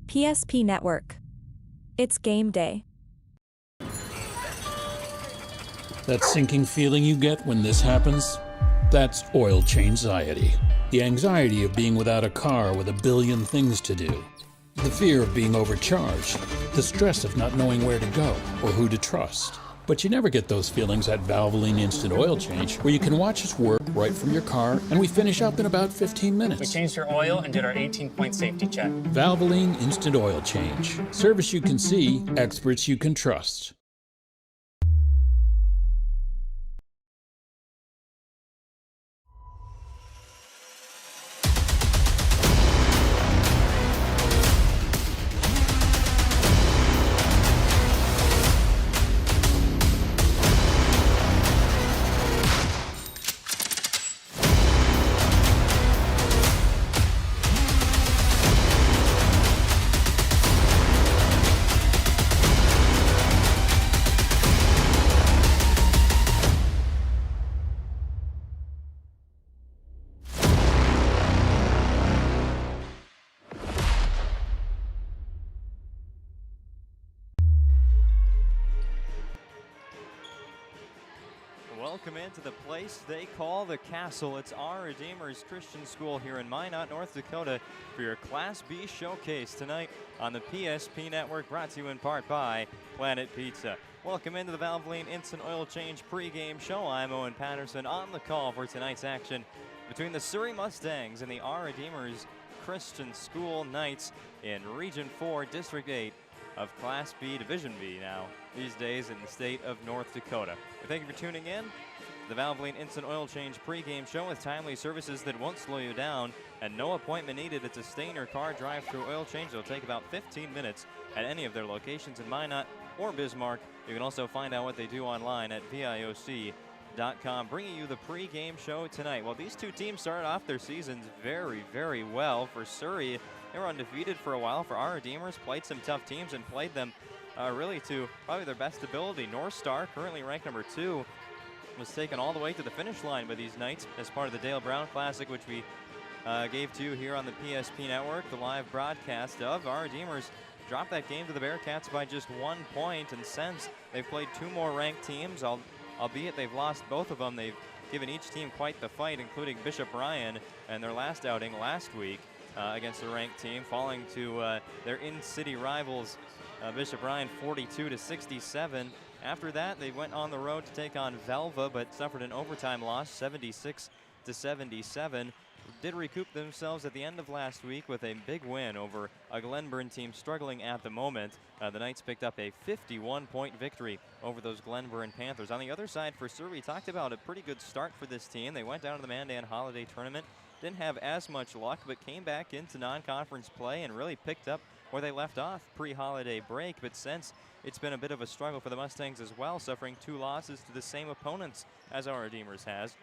PSP Network. It's game day. That sinking feeling you get when this happens? That's oil change-anxiety. The anxiety of being without a car with a billion things to do. The fear of being overcharged. The stress of not knowing where to go or who to trust. But you never get those feelings at Valvoline Instant Oil Change, where you can watch us work right from your car, and we finish up in about 15 minutes. We changed your oil and did our 18-point safety check. Valvoline Instant Oil Change. Service you can see, experts you can trust. Welcome into the place they call the Castle. It's our Redeemers Christian School here in Minot, North Dakota for your Class B showcase tonight on the PSP Network, brought to you in part by Planet Pizza. Welcome into the Valvoline Instant Oil Change pregame show. I'm Owen Patterson on the call for tonight's action between the Surrey Mustangs and the our Redeemers Christian School Knights in Region 4, District 8 of Class B, Division B now, these days in the state of North Dakota. We thank you for tuning in. The Valvoline Instant Oil Change pregame show with timely services that won't slow you down and no appointment needed. It's a stay-in-your-car drive-through oil change. It'll take about 15 minutes at any of their locations in Minot or Bismarck. You can also find out what they do online at VIOC.com. Bringing you the pregame show tonight. Well, these two teams started off their seasons very, very well. For Surrey, they were undefeated for a while. For our Redeemers, played some tough teams and played them really to probably their best ability. North Star, currently ranked number 2, was taken all the way to the finish line by these Knights as part of the Dale Brown Classic, which we gave to you here on the PSP Network, the live broadcast of. Our Redeemers dropped that game to the Bearcats by just 1 point, and since they've played 2 more ranked teams, albeit they've lost both of them, they've given each team quite the fight, including Bishop Ryan and their last outing last week against a ranked team, falling to their in-city rivals, Bishop Ryan 42-67. After that, they went on the road to take on Velva, but suffered an overtime loss, 76-77. Did recoup themselves at the end of last week with a big win over a Glenburn team struggling at the moment. The Knights picked up a 51-point victory over those Glenburn Panthers. On the other side for Surrey, we talked about a pretty good start for this team. They went down to the Mandan Holiday Tournament, didn't have as much luck, but came back into non-conference play and really picked up where they left off pre-holiday break. But since, it's been a bit of a struggle for the Mustangs as well, suffering 2 losses to the same opponents as our Redeemers has.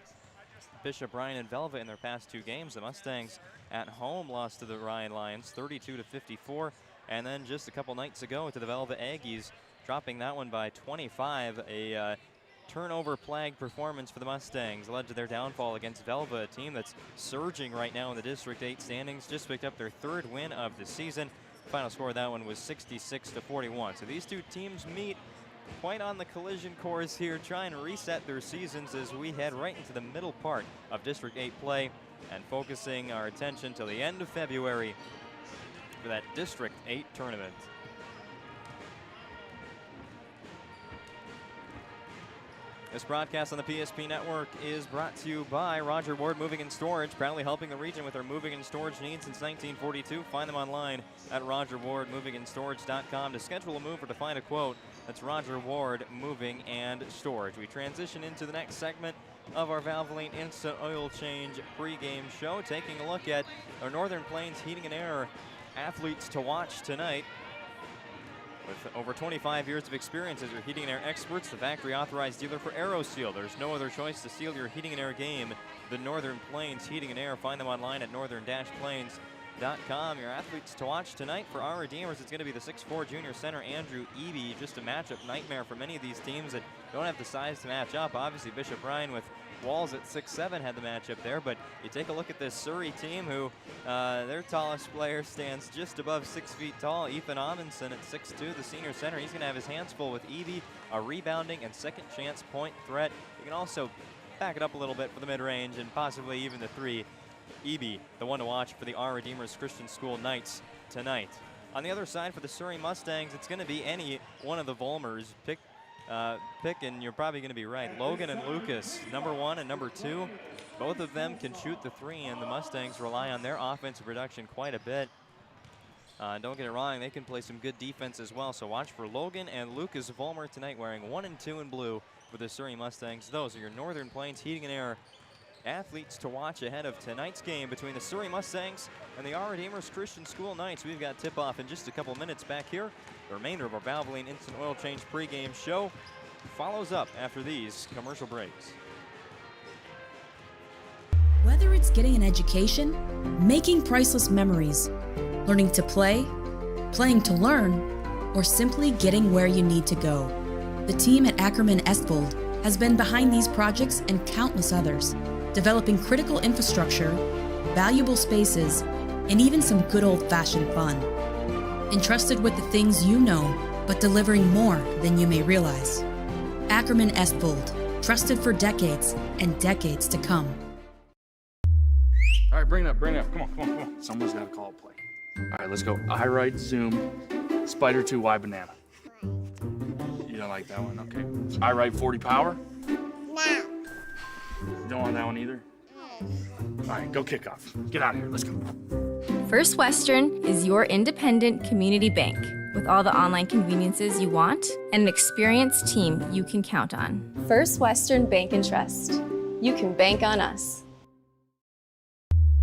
Bishop Ryan and Velva in their past 2 games. The Mustangs at home lost to the Ryan Lions 32-54, and then just a couple nights ago to the Velva Aggies, dropping that one by 25. A turnover-plagued performance for the Mustangs led to their downfall against Velva, a team that's surging right now in the District 8 standings. Just picked up their 3rd win of the season. Final score of that one was 66-41. So these two teams meet quite on the collision course here, trying to reset their seasons as we head right into the middle part of District 8 play and focusing our attention till the end of February for that District 8 tournament. This broadcast on the PSP Network is brought to you by Roger Ward Moving and Storage, proudly helping the region with their moving and storage needs since 1942. Find them online at RogerWardMovingandStorage.com to schedule a move or to find a quote. That's Roger Ward Moving and Storage. We transition into the next segment of our Valvoline Instant Oil Change pregame show, taking a look at our Northern Plains Heating and Air athletes to watch tonight. With over 25 years of experience as your heating and air experts, the factory authorized dealer for AeroSeal. There's no other choice to seal your heating and air game than Northern Plains Heating and Air. Find them online at northern-plains.com. Your athletes to watch tonight for our Redeemers, it's going to be the 6'4" junior center Andrew Eby. Just a matchup nightmare for many of these teams that don't have the size to match up. Obviously Bishop Ryan with Walls at 6'7" had the matchup there, but you take a look at this Surrey team who their tallest player stands just above 6 feet tall. Ethan Amundsen at 6'2", the senior center. He's going to have his hands full with Evie, a rebounding and second chance point threat. You can also back it up a little bit for the mid-range and possibly even the three. Eby, the one to watch for the Our Redeemers Christian School Knights tonight. On the other side for the Surrey Mustangs, it's going to be any one of the Volmers. Pick, and you're probably going to be right. Logan and Lucas, number 1 and number 2. Both of them can shoot the three, and the Mustangs rely on their offensive production quite a bit. Don't get it wrong, they can play some good defense as well. So watch for Logan and Lucas Volmer tonight, wearing 1 and 2 in blue for the Surrey Mustangs. Those are your Northern Plains Heating and Air athletes to watch ahead of tonight's game between the Surrey Mustangs and the Our Redeemers Christian School Knights. We've got tip-off in just a couple minutes back here. The remainder of our Valvoline Instant Oil Change pregame show follows up after these commercial breaks. Whether it's getting an education, making priceless memories, learning to play, playing to learn, or simply getting where you need to go, the team at Ackerman Estvold has been behind these projects and countless others, developing critical infrastructure, valuable spaces, and even some good old-fashioned fun. Entrusted with the things you know, but delivering more than you may realize. Ackerman Estvold, trusted for decades and decades to come. All right, bring it up, come on. Someone's gotta call a play. All right, let's go. I right, zoom, spider 2, Y banana. You don't like that one, okay. I right, 40 power? No. You don't want that one either? All right, go kick off. Get out of here, let's go. First Western is your independent community bank with all the online conveniences you want and an experienced team you can count on. First Western Bank and Trust. You can bank on us.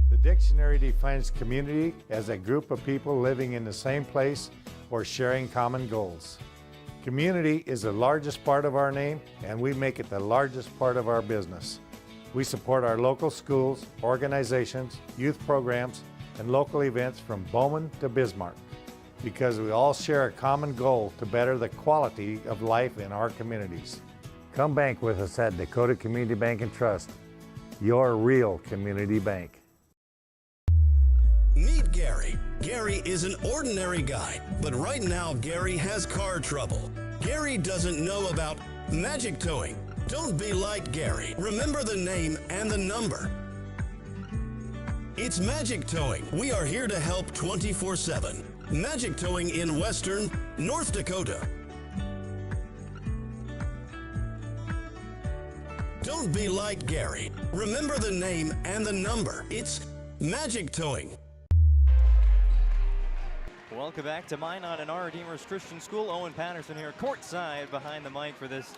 The dictionary defines community as a group of people living in the same place or sharing common goals. Community is the largest part of our name, and we make it the largest part of our business. We support our local schools, organizations, youth programs, and local events from Bowman to Bismarck, because we all share a common goal to better the quality of life in our communities. Come bank with us at Dakota Community Bank and Trust, your real community bank. Meet Gary. Gary is an ordinary guy, but right now Gary has car trouble. Gary doesn't know about magic towing. Don't be like Gary. Remember the name and the number. It's Magic Towing. We are here to help 24/7. Magic Towing in Western North Dakota. Don't be like Gary. Remember the name and the number. It's Magic Towing. Welcome back to Minot and Our Redeemers Christian School. Owen Patterson here courtside behind the mic for this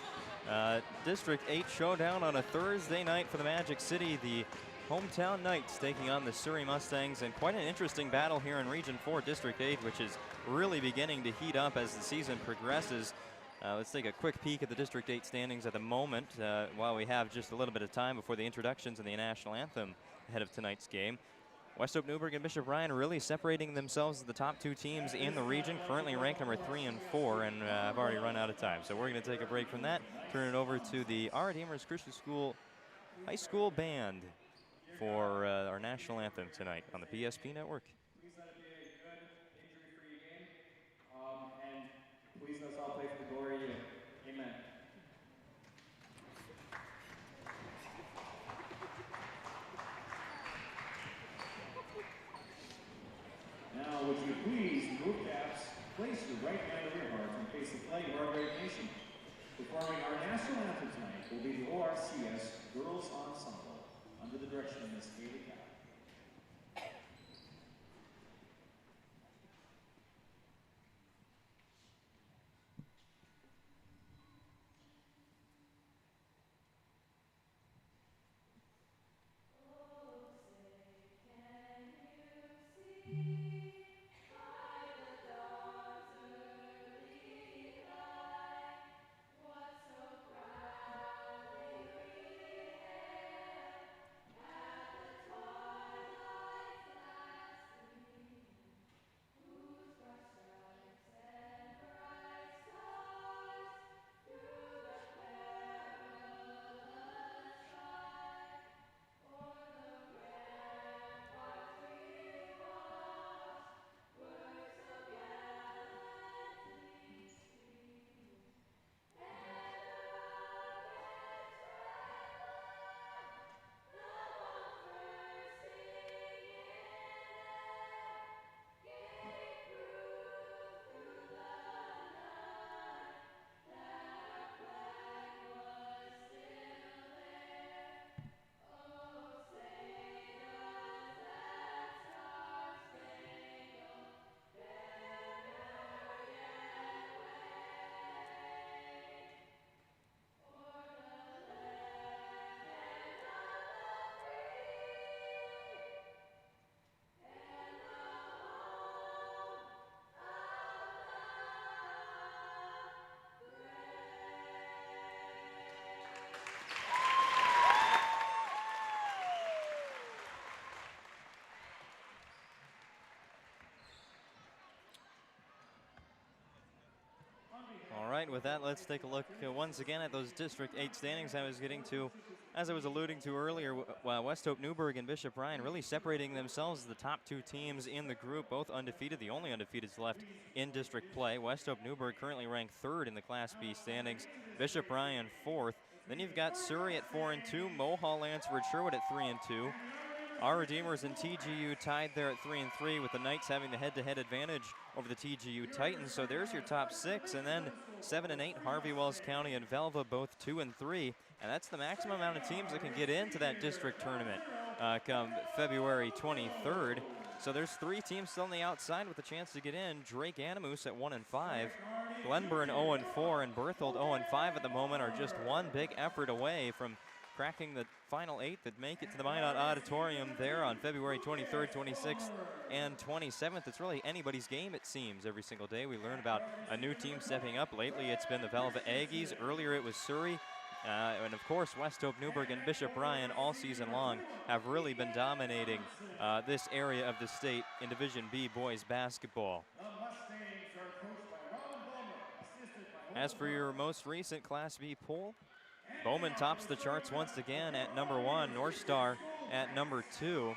District 8 showdown on a Thursday night for the Magic City. The hometown Knights taking on the Surrey Mustangs, and quite an interesting battle here in Region 4, District 8, which is really beginning to heat up as the season progresses. Let's take a quick peek at the District 8 standings at the moment while we have just a little bit of time before the introductions and the national anthem ahead of tonight's game. West Hope Newburgh and Bishop Ryan really separating themselves as the top 2 teams in the region, currently ranked number 3 and 4, and I've already run out of time. So we're going to take a break from that, turn it over to the Our Redeemers Christian School High School Band for our national anthem tonight on the PSP Network. Please let it be a good, injury-free game, and please let's all play for the glory of you. Amen. Now, would you please move caps, place your right hand over your heart, and face the flag of our great nation. Performing our national anthem tonight will be the ORCS Girls Ensemble under the direction of Miss Haley Cap. right, with that, let's take a look once again at those District 8 standings I was getting to. As I was alluding to earlier, West Hope Newburgh and Bishop Ryan really separating themselves as the top two teams in the group, both undefeated, the only undefeateds left in district play. West Hope Newburgh currently ranked 3rd in the Class B standings, Bishop Ryan 4th. Then you've got Surrey at 4-2, Mohall, Lansford, Sherwood at 3-2. Our Redeemers and TGU tied there at 3-3, with the Knights having the head-to-head advantage over the TGU Titans. So there's your top 6, and then 7-8, Harvey, Wells County, and Velva both 2-3, and that's the maximum amount of teams that can get into that district tournament come February 23rd. So there's 3 teams still on the outside with a chance to get in. Drake Animus at 1-5, Glenburn 0-4, and Berthold 0-5 at the moment are just one big effort away from cracking the final 8 that make it to the Minot Auditorium there on February 23rd, 26th, and 27th. It's really anybody's game, it seems. Every single day we learn about a new team stepping up. Lately it's been the Velva Aggies. Earlier it was Surrey. And of course, West Hope Newburgh and Bishop Ryan all season long have really been dominating this area of the state in Division B boys basketball. As for your most recent Class B poll, Bowman tops the charts once again at number 1, North Star at number 2.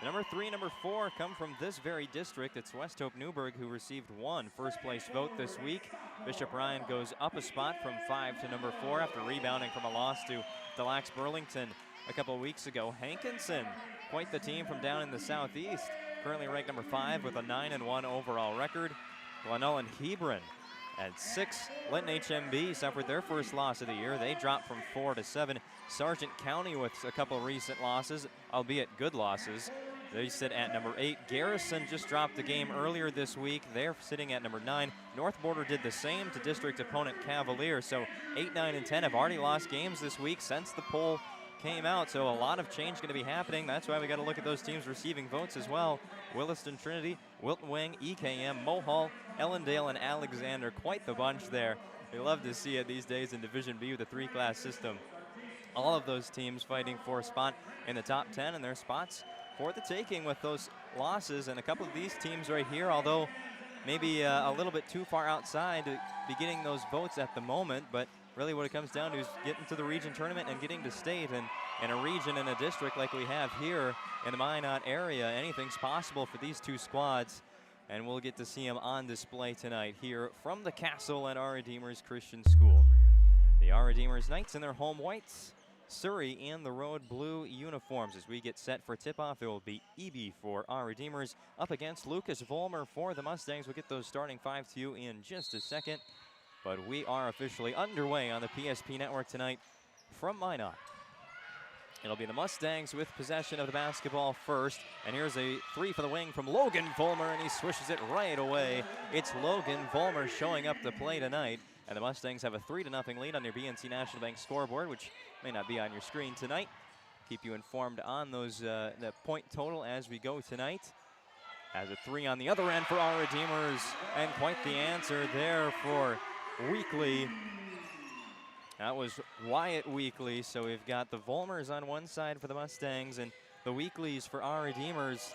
Number 3 and number 4 come from this very district. It's West Hope Newburgh, who received 1 first-place vote this week. Bishop Ryan goes up a spot from 5 to number 4 after rebounding from a loss to Delax Burlington a couple weeks ago. Hankinson, quite the team from down in the southeast, currently ranked number 5 with a 9-1 overall record. Glenullen and Hebron at 6. Linton HMB suffered their first loss of the year. They dropped from 4 to 7. Sargent County with a couple recent losses, albeit good losses. They sit at number 8. Garrison just dropped the game earlier this week. They're sitting at number 9. North Border did the same to district opponent Cavalier. So 8, 9, and 10 have already lost games this week since the poll came out. So a lot of change going to be happening. That's why we got to look at those teams receiving votes as well. Williston Trinity, Wilton Wing, EKM, Mohall, Ellendale, and Alexander. Quite the bunch there. We love to see it these days in Division B with a 3-class system. All of those teams fighting for a spot in the top 10, and their spots for the taking with those losses. And a couple of these teams right here, although maybe a little bit too far outside to be getting those votes at the moment, but really what it comes down to is getting to the region tournament and getting to state. And in a region and a district like we have here in the Minot area, anything's possible for these two squads. And we'll get to see them on display tonight here from the castle at Our Redeemers Christian School. The Our Redeemers Knights in their home whites, Surrey in the road blue uniforms. As we get set for tip-off, it will be EB for Our Redeemers up against Lucas Vollmer for the Mustangs. We'll get those starting 5 to you in just a second. But we are officially underway on the PSP Network tonight from Minot. It'll be the Mustangs with possession of the basketball first. And here's a 3 for the wing from Logan Vollmer, and he swishes it right away. It's Logan Vollmer showing up to play tonight. And the Mustangs have a 3-0 lead on their BNC National Bank scoreboard, which may not be on your screen tonight. Keep you informed on those the point total as we go tonight. As a 3 on the other end for Our Redeemers, and quite the answer there for Weekly. That was Wyatt Weekly. So we've got the Vollmers on one side for the Mustangs and the Weeklies for Our Redeemers.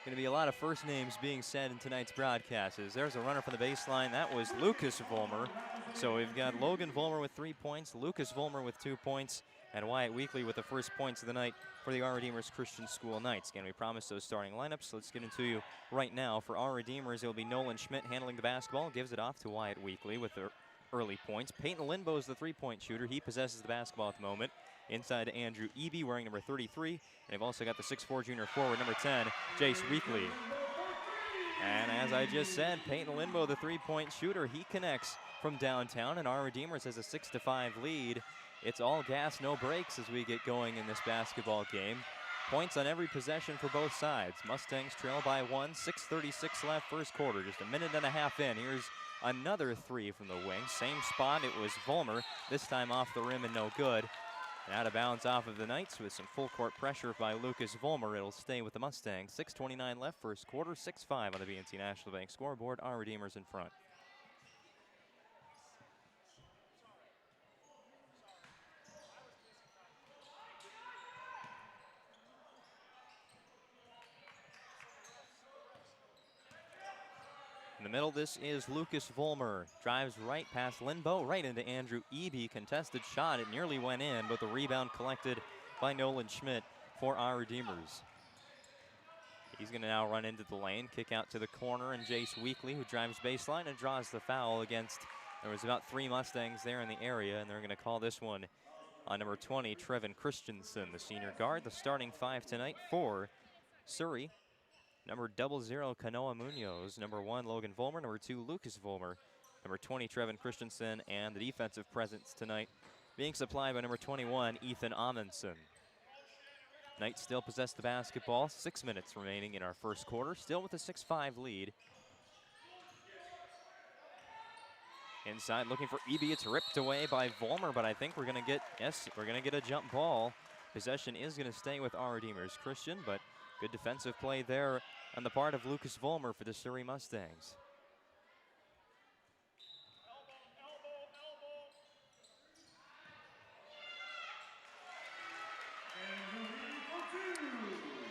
Going to be a lot of first names being said in tonight's broadcast. There's a runner from the baseline. That was Lucas Vollmer. So we've got Logan Vollmer with 3 points, Lucas Vollmer with 2 points, and Wyatt Weekly with the first points of the night for the Our Redeemers Christian School Knights. Again, we promised those starting lineups. Let's get into you right now. For Our Redeemers, it'll be Nolan Schmidt handling the basketball. Gives it off to Wyatt Weekly with the early points. Peyton Linbo is the 3-point shooter. He possesses the basketball at the moment. Inside to Andrew Eby wearing number 33. And they've also got the 6'4 junior forward, number 10, Jace Weekly. And as I just said, Peyton Linbo, the 3-point shooter, he connects from downtown, and Our Redeemers has a 6-5 lead. It's all gas, no brakes as we get going in this basketball game. Points on every possession for both sides. Mustangs trail by 1, 6:36 left first quarter, just a minute and a half in. Here's another 3 from the wing. Same spot, it was Vollmer, this time off the rim and no good. And out of bounds off of the Knights with some full court pressure by Lucas Vollmer. It'll stay with the Mustangs. 6:29 left first quarter, 6-5 on the BNC National Bank scoreboard. Our Redeemers in front. the middle, this is Lucas Vollmer. Drives right past Lindbo, right into Andrew Eby. Contested shot, it nearly went in, but the rebound collected by Nolan Schmidt for our Redeemers. He's going to now run into the lane, kick out to the corner, and Jace Weekly, who drives baseline and draws the foul against, there was about 3 Mustangs there in the area, and they're going to call this one on number 20, Trevin Christensen, the senior guard. The starting 5 tonight for Surrey. Number 00, Kanoa Munoz. Number 1, Logan Vollmer. Number 2, Lucas Vollmer. Number 20, Trevin Christensen. And the defensive presence tonight being supplied by number 21, Ethan Amundsen. Knights still possess the basketball. 6 minutes remaining in our first quarter. Still with a 6-5 lead. Inside looking for Eby. It's ripped away by Vollmer, but I think we're going to get, yes, we're going to get a jump ball. Possession is going to stay with our Redeemers. Christian, but good defensive play there on the part of Lucas Vollmer for the Surrey Mustangs.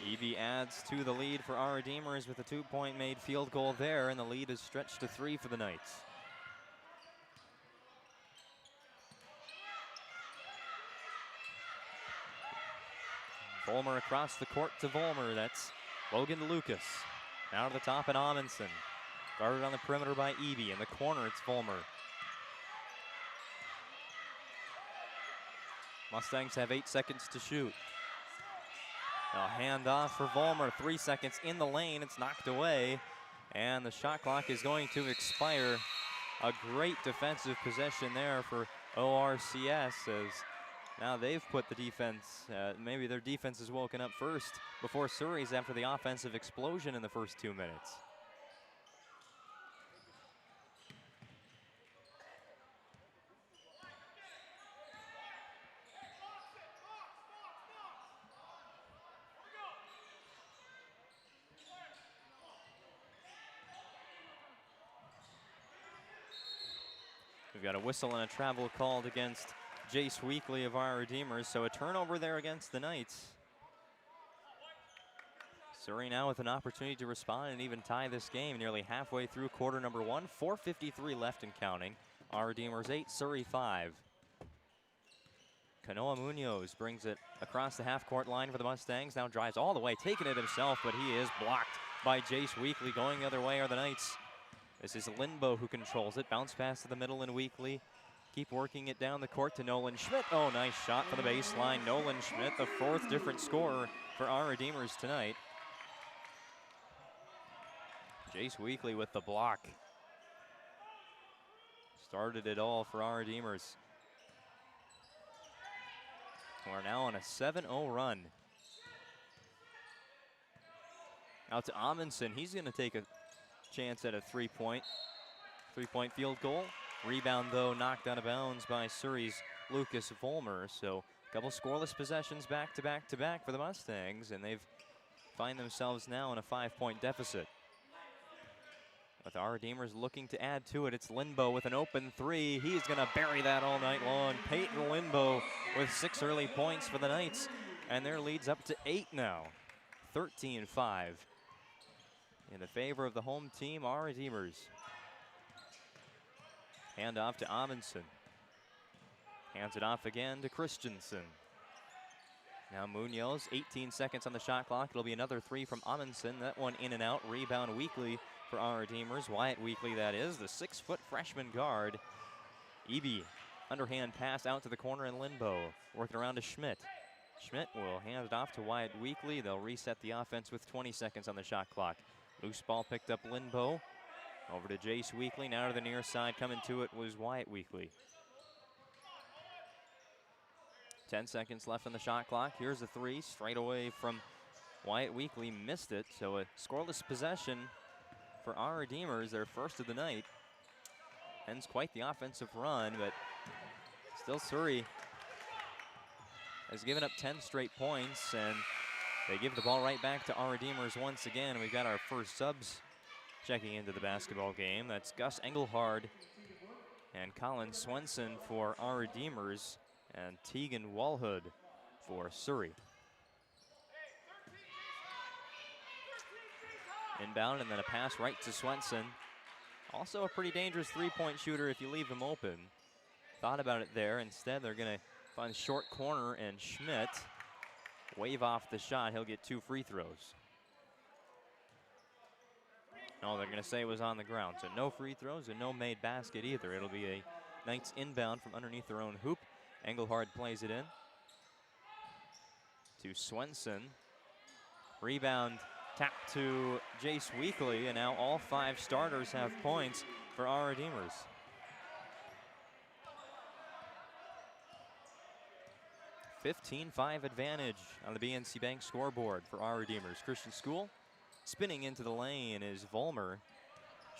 Eby adds to the lead for our Redeemers with a 2-point made field goal there, and the lead is stretched to 3 for the Knights. Vollmer across the court to Vollmer. That's Logan Lucas. Now to the top and Amundsen. Guarded on the perimeter by Eby. In the corner, it's Vollmer. Mustangs have 8 seconds to shoot. A handoff for Vollmer. 3 seconds in the lane. It's knocked away. And the shot clock is going to expire. A great defensive possession there for ORCS as now they've put the defense, maybe their defense has woken up first before Surrey's after the offensive explosion in the first 2 minutes. We've got a whistle and a travel called against Jace Weekly of our Redeemers, so a turnover there against the Knights. Surrey now with an opportunity to respond and even tie this game nearly halfway through quarter number 1. 4:53 left and counting. Our Redeemers 8, Surrey 5. Kanoa Munoz brings it across the half-court line for the Mustangs. Now drives all the way, taking it himself, but he is blocked by Jace Weekly. Going the other way are the Knights. This is Lindbo who controls it. Bounce pass to the middle and Weekly. Keep working it down the court to Nolan Schmidt. Oh, nice shot for the baseline. Nolan Schmidt, the 4th different scorer for our Redeemers tonight. Jace Weekly with the block. Started it all for our Redeemers. We're now on a 7-0 run. Out to Amundsen. He's going to take a chance at a three-point field goal. Rebound, though, knocked out of bounds by Surrey's Lucas Vollmer. So a couple scoreless possessions back to back to back for the Mustangs, and they've find themselves now in a 5-point deficit. With our Redeemers looking to add to it, it's Lindbo with an open 3. He's going to bury that all night long. Peyton Lindbo with 6 early points for the Knights, and their lead's up to 8 now. 13-5 in the favor of the home team, our Redeemers. Hand off to Amundsen. Hands it off again to Christensen. Now Munoz, 18 seconds on the shot clock. It'll be another 3 from Amundsen. That one in and out. Rebound Weekly for our Redeemers. Wyatt Weekly, that is, the 6-foot freshman guard. Eby, underhand pass out to the corner and Lindbo. Working around to Schmidt. Schmidt will hand it off to Wyatt Weekly. They'll reset the offense with 20 seconds on the shot clock. Loose ball picked up Lindbo. Over to Jace Weekly. Now to the near side. Coming to it was Wyatt Weekly. 10 seconds left on the shot clock. Here's a 3 straight away from Wyatt Weekly. Missed it. So a scoreless possession for our Redeemers. Their first of the night. Ends quite the offensive run, but still Surrey has given up 10 straight points, and they give the ball right back to our Redeemers once again. We've got our first subs checking into the basketball game. That's Gus Engelhard and Colin Swenson for our Redeemers, and Tegan Walhood for Surrey. Inbound, and then a pass right to Swenson. Also a pretty dangerous three-point shooter if you leave him open. Thought about it there. Instead, they're going to find the short corner, and Schmidt wave off the shot. He'll get 2 free throws. No, they're going to say it was on the ground. So no free throws and no made basket either. It'll be a Knights inbound from underneath their own hoop. Engelhard plays it in to Swenson. Rebound tapped to Jace Weekly, and now all 5 starters have points for our Redeemers. (15-5) advantage on the BNC Bank scoreboard for our Redeemers. Christian School spinning into the lane is Vollmer.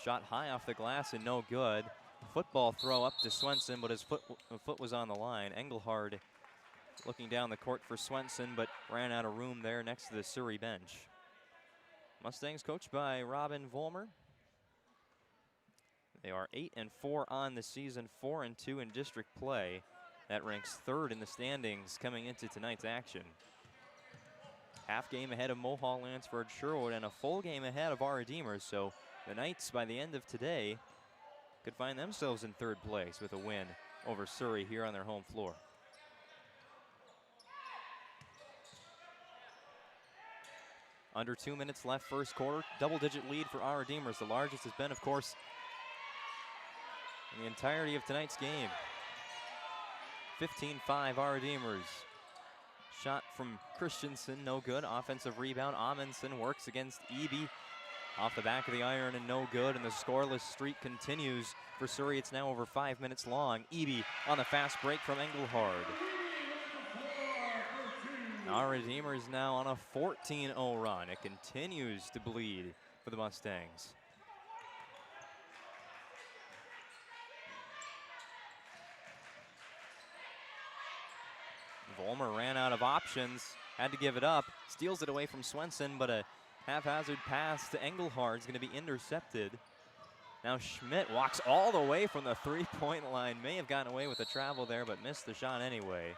Shot high off the glass and no good. Football throw up to Swenson, but his foot was on the line. Engelhard looking down the court for Swenson, but ran out of room there next to the Surrey bench. Mustangs coached by Robin Vollmer. They are 8-4 on the season, 4-2 in district play. That ranks 3rd in the standings coming into tonight's action. Half game ahead of Mohall, Lansford, Sherwood, and a full game ahead of our Redeemers. So the Knights, by the end of today, could find themselves in 3rd place with a win over Surrey here on their home floor. Under 2 minutes left, first quarter. Double-digit lead for our Redeemers. The largest has been, of course, in the entirety of tonight's game. 15-5, our Redeemers. Shot from Christensen, no good. Offensive rebound, Amundsen works against Eby. Off the back of the iron and no good, and the scoreless streak continues for Surrey. It's now over 5 minutes long. Eby on the fast break from Engelhard. Our Redeemers now on a 14-0 run. It continues to bleed for the Mustangs. Vollmer ran out of options, had to give it up, steals it away from Swenson, but a haphazard pass to Engelhard is going to be intercepted. Now Schmidt walks all the way from the three-point line. May have gotten away with the travel there, but missed the shot anyway.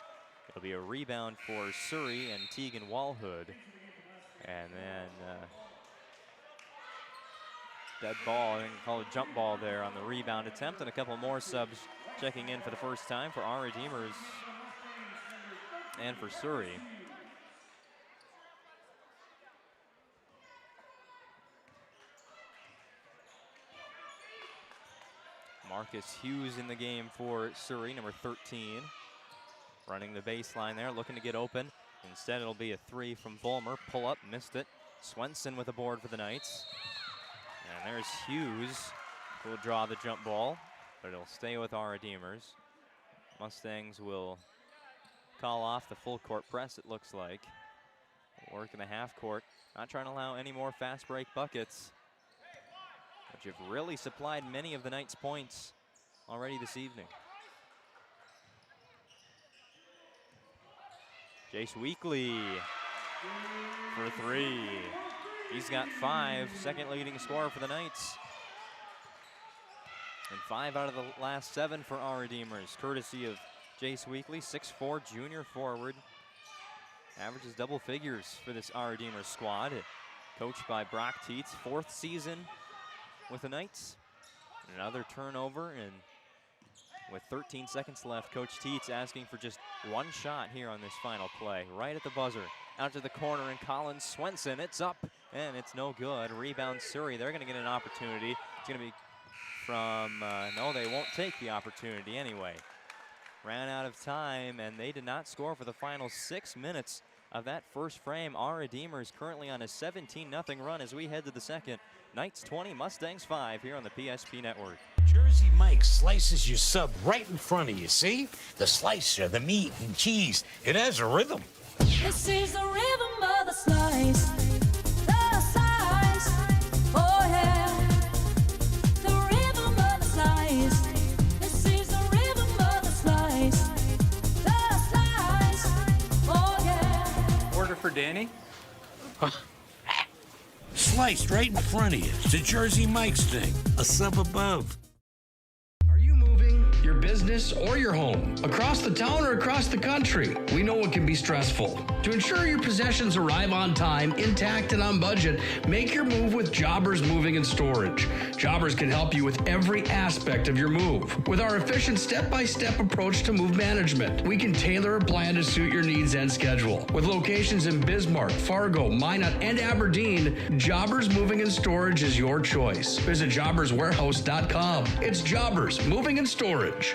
It'll be a rebound for Surrey and Tegan Walhood. And then dead ball, I think call it jump ball there on the rebound attempt, and a couple more subs checking in for the first time for our Redeemers and for Surrey. Marcus Hughes in the game for Surrey, number 13. Running the baseline there, looking to get open. Instead, it'll be a 3 from Vollmer. Pull up, missed it. Swenson with a board for the Knights. And there's Hughes, who will draw the jump ball, but it'll stay with our Redeemers. Mustangs will call off the full court press, it looks like. Work in the half court. Not trying to allow any more fast break buckets, but you've really supplied many of the Knights' points already this evening. Jace Weekly for 3. He's got 5, second leading scorer for the Knights. And 5 out of the last 7 for our Redeemers, courtesy of Jace Weekly, 6'4", junior forward. Averages double figures for this our Redeemers squad. Coached by Brock Tietz, 4th season with the Knights. Another turnover, and with 13 seconds left, Coach Tietz asking for just 1 shot here on this final play. Right at the buzzer, out to the corner, and Colin Swenson, it's up, and it's no good. Rebound Surrey, they're gonna get an opportunity. It's gonna be from, no, they won't take the opportunity anyway. Ran out of time, and they did not score for the final 6 minutes of that first frame. Our Redeemers currently on a 17-0 run as we head to the second. Knights 20, Mustangs 5 here on the PSP Network. Jersey Mike slices your sub right in front of you, see? The slicer, the meat and cheese, it has a rhythm. This is the rhythm of the slice, oh yeah. The rhythm of the slice, this is the rhythm of the slice, oh yeah. Order for Danny? Sliced right in front of you. It's a Jersey Mike's thing, a sub above. Are you moving your business or your home across the town or across the country? We know it can be stressful. To ensure your possessions arrive on time, intact, and on budget, make your move with Jobbers Moving and Storage. Jobbers can help you with every aspect of your move. With our efficient step-by-step approach to move management, we can tailor a plan to suit your needs and schedule. With locations in Bismarck, Fargo, Minot, and Aberdeen, Jobbers Moving and Storage is your choice. Visit jobberswarehouse.com. It's Jobbers Moving and Storage.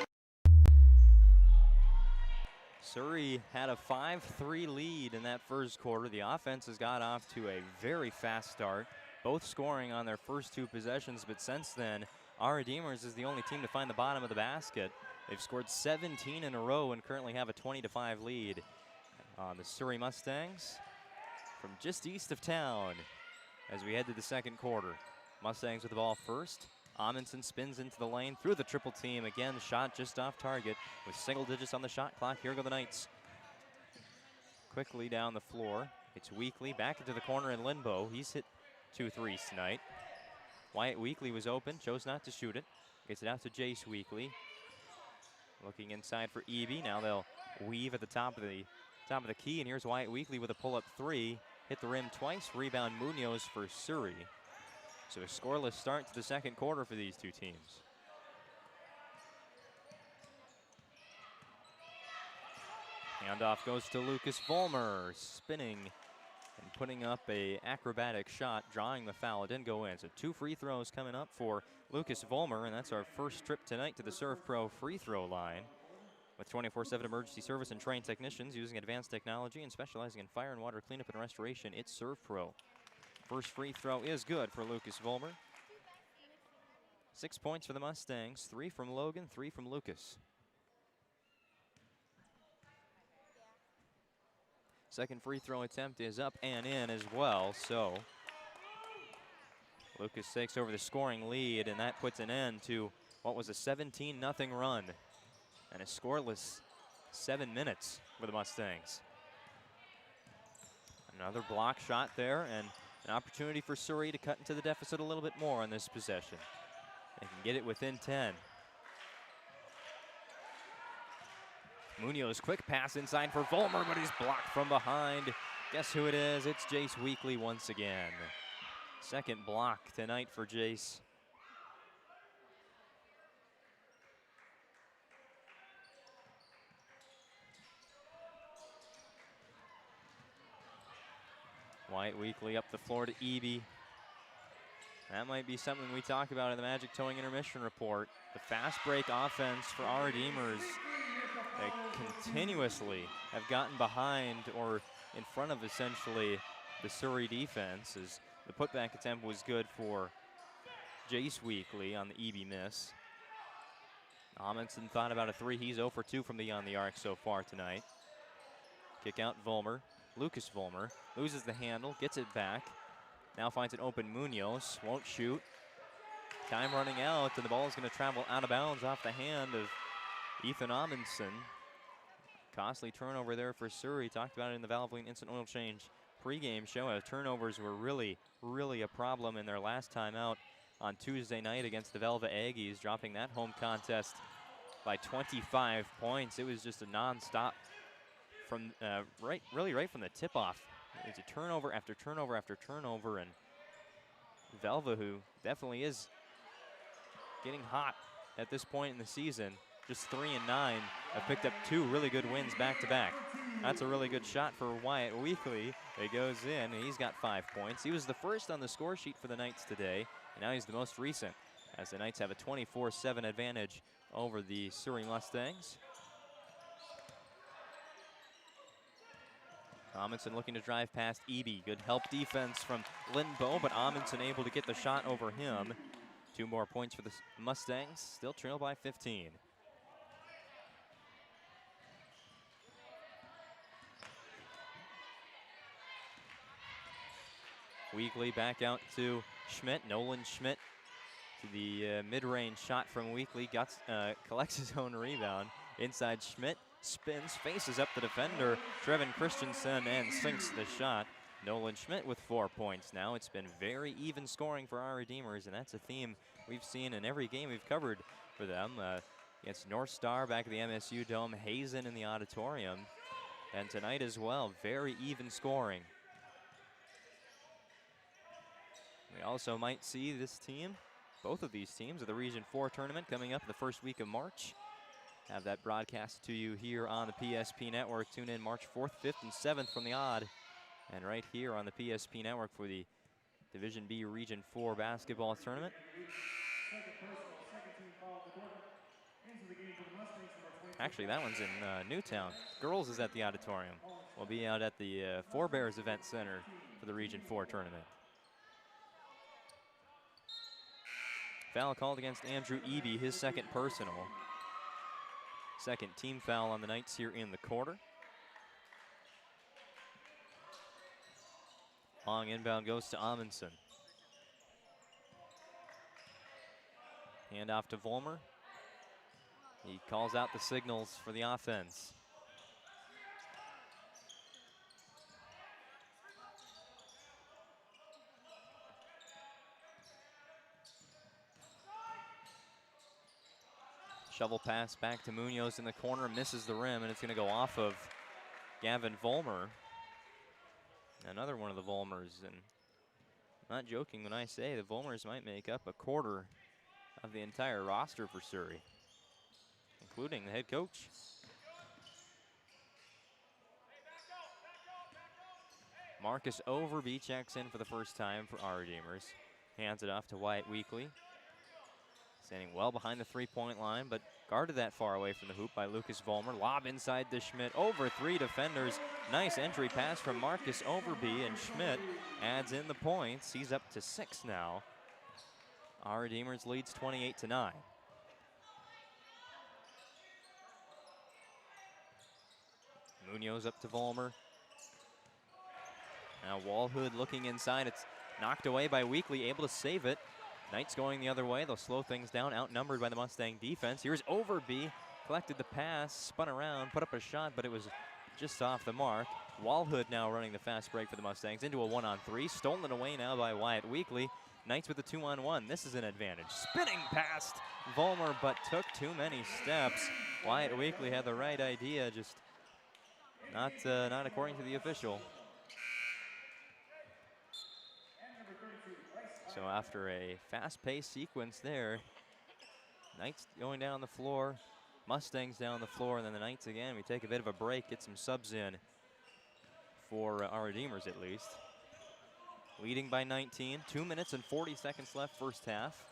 Surrey had a 5-3 lead in that first quarter. The offense has got off to a very fast start, both scoring on their first two possessions, but since then, our Redeemers is the only team to find the bottom of the basket. They've scored 17 in a row and currently have a 20-5 lead on the Surrey Mustangs from just east of town as we head to the second quarter. Mustangs with the ball first. Amundsen spins into the lane through the triple team. Again, shot just off target with single digits on the shot clock. Here go the Knights. Quickly down the floor. It's Weekly back into the corner in limbo. He's hit 2 threes tonight. Wyatt Weekly was open, chose not to shoot it. Gets it out to Jace Weekly. Looking inside for Eby. Now they'll weave at the top of the key, and here's Wyatt Weekly with a pull-up three. Hit the rim twice. Rebound Munoz for Surrey. So a scoreless start to the second quarter for these two teams. Handoff goes to Lucas Vollmer, spinning and putting up a acrobatic shot, drawing the foul. It didn't go in. So 2 free throws coming up for Lucas Vollmer, and that's our first trip tonight to the Serve Pro free throw line. With 24/7 emergency service and trained technicians using advanced technology and specializing in fire and water cleanup and restoration, it's Serve Pro. First free throw is good for Lucas Vollmer. 6 points for the Mustangs, 3 from Logan, 3 from Lucas. Second free throw attempt is up and in as well, so Lucas takes over the scoring lead, and that puts an end to what was a 17-0 run and a scoreless 7 minutes for the Mustangs. Another block shot there, and an opportunity for Surrey to cut into the deficit a little bit more on this possession. They can get it within 10. Munoz, quick pass inside for Vollmer, but he's blocked from behind. Guess who it is? It's Jace Weekly once again. Second block tonight for Jace. Wyatt Weekly up the floor to Eby. That might be something we talk about in the Magic Towing Intermission report. The fast break offense for our Redeemers. They continuously have gotten behind or in front of essentially the Surrey defense, as the putback attempt was good for Jace Weekly on the Eby miss. Amundsen thought about a 3. He's 0 for 2 from beyond the arc so far tonight. Kick out Vollmer. Lucas Vollmer loses the handle, gets it back. Now finds an open Munoz, won't shoot. Time running out, and the ball is going to travel out of bounds off the hand of Ethan Amundsen. Costly turnover there for Surrey. Talked about it in the Valvoline Instant Oil Change pregame show. Turnovers were really a problem in their last time out on Tuesday night against the Velva Aggies, dropping that home contest by 25 points. It was just a non-stop from right from the tip-off. It's a turnover after turnover after turnover, and Velva, who definitely is getting hot at this point in the season, just 3-9, have picked up 2 really good wins back-to-back. That's a really good shot for Wyatt Weekly. It goes in, and he's got 5 points. He was the first on the score sheet for the Knights today, and now he's the most recent, as the Knights have a 24-7 advantage over the Surrey Mustangs. Amundsen looking to drive past Eby. Good help defense from Lindbo, but Amundsen able to get the shot over him. 2 more points for the Mustangs, still trail by 15. Weekly back out to Schmidt. Nolan Schmidt to the mid-range shot from Weekly. Collects his own rebound. Inside Schmidt. Spins, faces up the defender, Trevin Christensen, and sinks the shot. Nolan Schmidt with 4 points now. It's been very even scoring for our Redeemers, and that's a theme we've seen in every game we've covered for them. Against North Star back at the MSU Dome, Hazen in the auditorium. And tonight as well, very even scoring. We also might see this team, both of these teams, at the Region 4 tournament coming up the first week of March. Have that broadcast to you here on the PSP Network. Tune in March 4th, 5th, and 7th from the Odd. And right here on the PSP Network for the Division B Region 4 basketball tournament. Actually, that one's in Newtown. Girls is at the auditorium. We'll be out at the Forebears Event Center for the Region 4 tournament. Foul called against Andrew Eby, his second personal. Second team foul on the Knights here in the quarter. Long inbound goes to Amundsen. Hand off to Volmer. He calls out the signals for the offense. Shovel pass back to Munoz in the corner, misses the rim, and it's going to go off of Gavin Volmer. Another one of the Volmers, and I'm not joking when I say the Volmers might make up a quarter of the entire roster for Surrey, including the head coach. Marcus Overby checks in for the first time for our Redeemers. Hands it off to Wyatt Weekly. Standing well behind the three-point line, but guarded that far away from the hoop by Lucas Volmer. Lob inside to Schmidt, over three defenders. Nice entry pass from Marcus Overby, and Schmidt adds in the points. He's up to 6 now. Our Redeemers leads 28-9. Munoz up to Volmer. Now Walhood looking inside. It's knocked away by Weekly, able to save it. Knights going the other way. They'll slow things down, outnumbered by the Mustang defense. Here's Overby, collected the pass, spun around, put up a shot, but it was just off the mark. Walhood now running the fast break for the Mustangs into a 1-on-3. Stolen away now by Wyatt Weekly. Knights with a 2-on-1. This is an advantage. Spinning past Volmer, but took too many steps. Wyatt Weekly had the right idea, just not according to the official. So after a fast-paced sequence there, Knights going down the floor, Mustangs down the floor, and then the Knights again. We take a bit of a break, get some subs in for our Redeemers at least. Leading by 19, 2 minutes and 40 seconds left first half.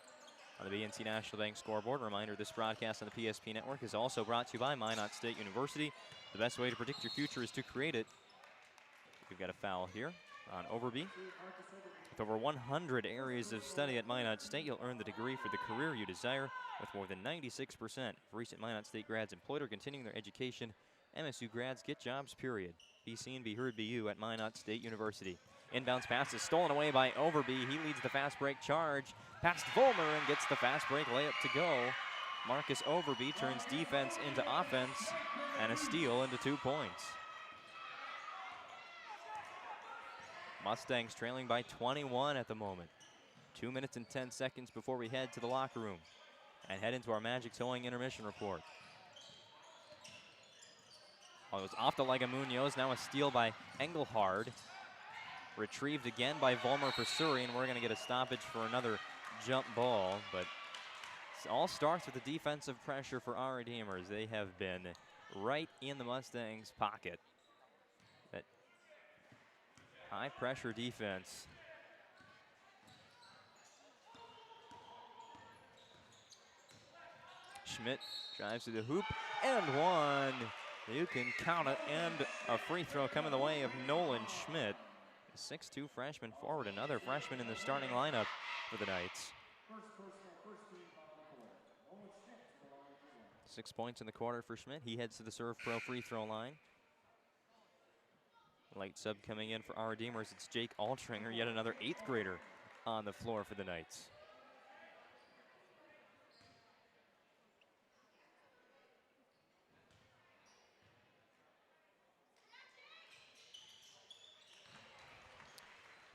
On the BNC National Bank scoreboard, reminder this broadcast on the PSP Network is also brought to you by Minot State University. The best way to predict your future is to create it. We've got a foul here on Overby. With over 100 areas of study at Minot State, you'll earn the degree for the career you desire, with more than 96% of recent Minot State grads employed or continuing their education. MSU grads get jobs, period. Be seen, be heard, be you at Minot State University. Inbounds pass is stolen away by Overby. He leads the fast break charge. Past Volmer and gets the fast break layup to go. Marcus Overby turns defense into offense and a steal into 2 points. Mustangs trailing by 21 at the moment. 2 minutes and 10 seconds before we head to the locker room and head into our Magic Towing intermission report. Oh, it was off the leg of Munoz. Now a steal by Engelhard. Retrieved again by Volmer for Surrey, and we're going to get a stoppage for another jump ball. But it all starts with the defensive pressure for our Redeemers. They have been right in the Mustangs' pocket. That high pressure defense. Schmidt drives to the hoop and one. You can count it, and a free throw coming the way of Nolan Schmidt. 6'2" freshman forward, another freshman in the starting lineup for the Knights. 6 points in the quarter for Schmidt. He heads to the Serve Pro free throw line. Late sub coming in for our Redeemers. It's Jake Altringer, yet another 8th grader on the floor for the Knights.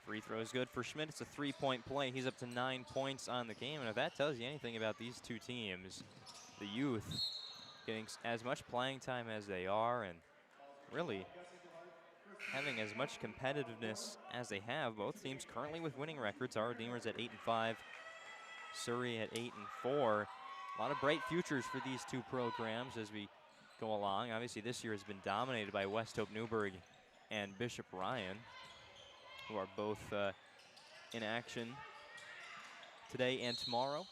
Free throw is good for Schmidt. It's a 3-point play. He's up to 9 points on the game. And if that tells you anything about these two teams, the youth getting as much playing time as they are, and really having as much competitiveness as they have. Both teams currently with winning records. Our Redeemers at 8-5, Surrey at 8-4. A lot of bright futures for these two programs as we go along. Obviously, this year has been dominated by West Hope Newburgh and Bishop Ryan, who are both in action today and tomorrow.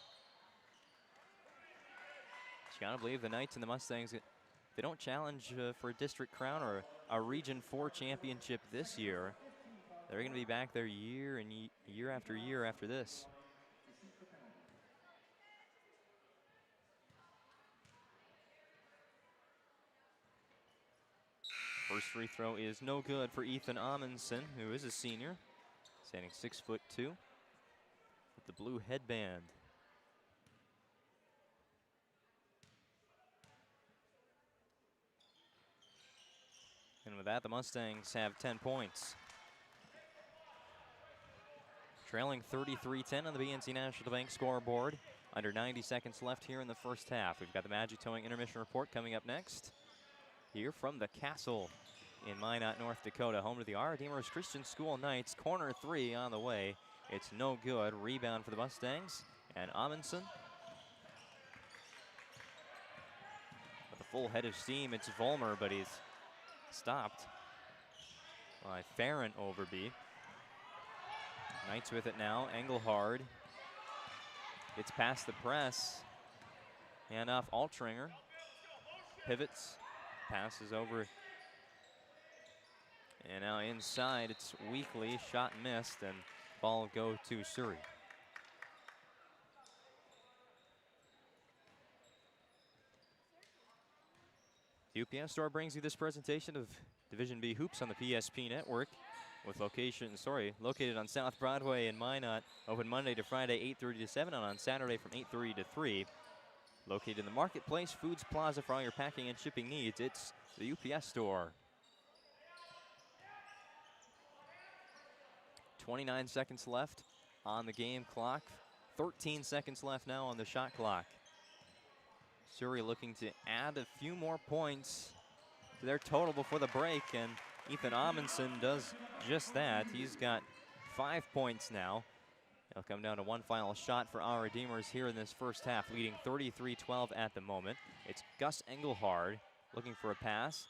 You gotta believe the Knights and the Mustangs, they don't challenge for a district crown or a Region 4 championship this year. They're gonna be back there year after year after this. First free throw is no good for Ethan Amundsen, who is a senior, standing 6'2", with the blue headband. And with that, the Mustangs have 10 points. Trailing 33-10 on the BNC National Bank scoreboard. Under 90 seconds left here in the first half. We've got the Magic Towing Intermission Report coming up next. Here from the Castle in Minot, North Dakota, home to the Our Redeemers Christian School Knights. Corner three on the way. It's no good. Rebound for the Mustangs. And Amundsen, with a full head of steam, it's Vollmer, but he's stopped by Farron Overby. Knights with it now. Engelhard gets past the press. Hand off Altringer. Pivots. Passes over. And now inside, it's Weekly. Shot missed, and ball go to Surrey. The UPS Store brings you this presentation of Division B Hoops on the PSP Network, with located on South Broadway in Minot, open Monday to Friday, 8:30 to 7, and on Saturday from 8:30 to 3. Located in the Marketplace Foods Plaza for all your packing and shipping needs, it's the UPS Store. 29 seconds left on the game clock. 13 seconds left now on the shot clock. Surrey looking to add a few more points to their total before the break, and Ethan Amundsen does just that. He's got 5 points now. It'll come down to one final shot for our Redeemers here in this first half, leading 33-12 at the moment. It's Gus Engelhard looking for a pass.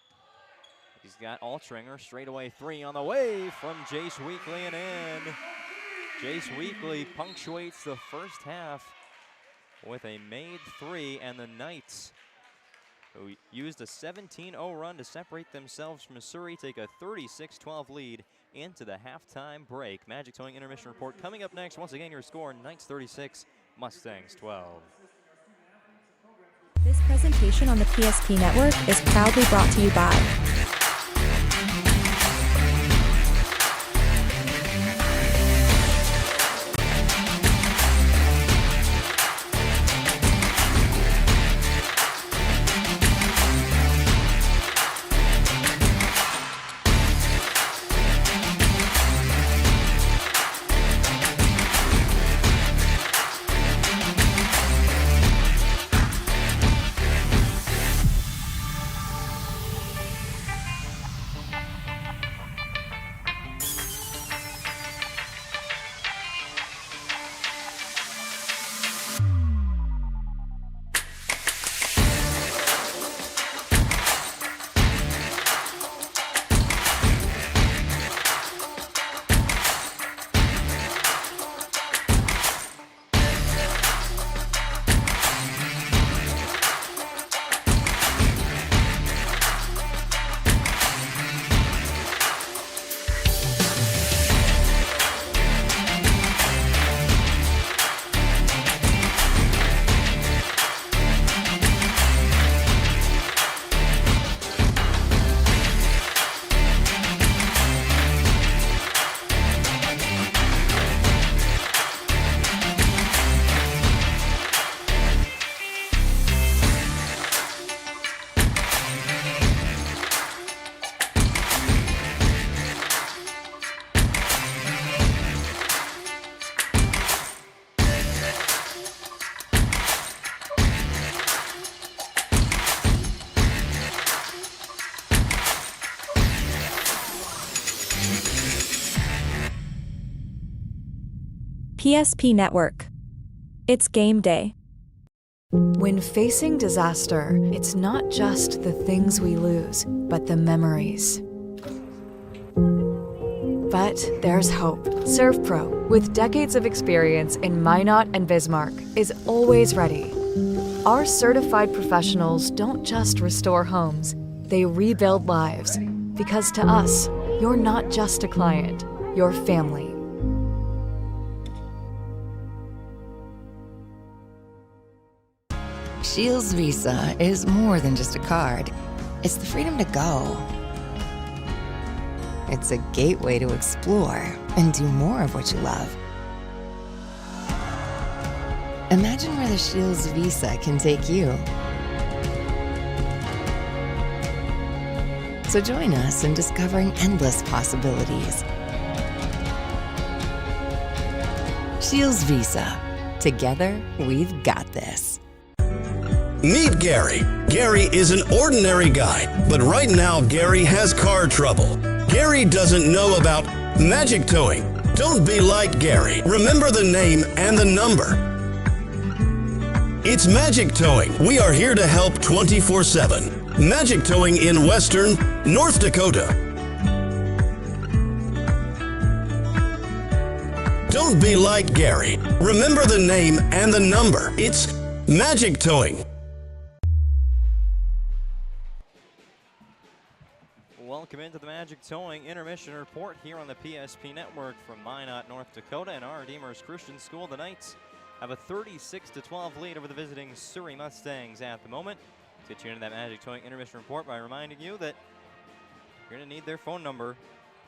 He's got Altringer, straightaway three on the way from Jace Weekly and in. Jace Weekly punctuates the first half with a made three, and the Knights, who used a 17-0 run to separate themselves from Surrey, take a 36-12 lead into the halftime break. Magic Towing Intermission Report coming up next. Once again, your score, Knights 36, Mustangs 12. This presentation on the PSP Network is proudly brought to you by PSP Network. It's game day. When facing disaster, it's not just the things we lose, but the memories. But there's hope. ServPro, with decades of experience in Minot and Bismarck, is always ready. Our certified professionals don't just restore homes, they rebuild lives. Because to us, you're not just a client, you're family. Shields Visa is more than just a card. It's the freedom to go. It's a gateway to explore and do more of what you love. Imagine where the Shields Visa can take you. So join us in discovering endless possibilities. Shields Visa. Together, we've got this. Meet Gary. Gary is an ordinary guy, but right now Gary has car trouble. Gary doesn't know about magic towing. Don't be like Gary. Remember the name and the number. It's Magic Towing. We are here to help 24/7. Magic Towing in Western North Dakota. Don't be like Gary. Remember the name and the number. It's Magic Towing. Welcome into the Magic Towing Intermission Report here on the PSP Network from Minot, North Dakota, and our Redeemers Christian School. The Knights have a 36-12 lead over the visiting Surrey Mustangs at the moment. Let's get you into that Magic Towing Intermission Report by reminding you that you're going to need their phone number.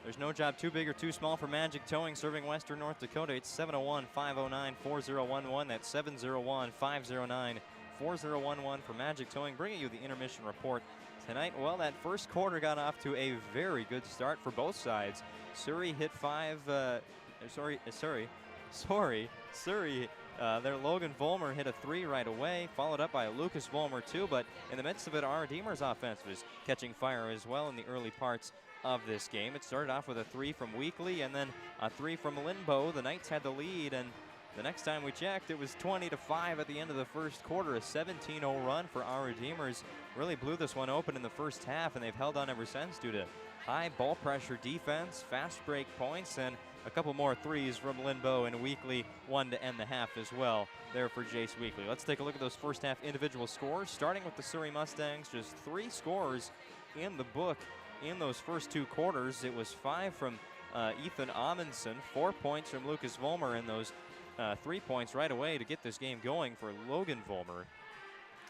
There's no job too big or too small for Magic Towing serving Western North Dakota. It's 701-509-4011. That's 701-509-4011 for Magic Towing. Bringing you the Intermission Report tonight. Well, that first quarter got off to a very good start for both sides. Surrey hit Surrey. Their Logan Vollmer hit a 3 right away, followed up by a Lucas Vollmer 2, but in the midst of it, our Redeemers offense was catching fire as well in the early parts of this game. It started off with a 3 from Weekly and then a 3 from Linbo. The Knights had the lead, and the next time we checked, it was 20-5 at the end of the first quarter. A 17-0 run for our Redeemers really blew this one open in the first half, and they've held on ever since due to high ball pressure defense, fast break points, and a couple more threes from Linbo and Weekly, one to end the half as well there for Jace Weekly. Let's take a look at those first half individual scores, starting with the Surrey Mustangs. Just 3 scores in the book in those first 2 quarters. It was 5 from Ethan Amundsen, 4 points from Lucas Vollmer, and those 3 points right away to get this game going for Logan Vollmer.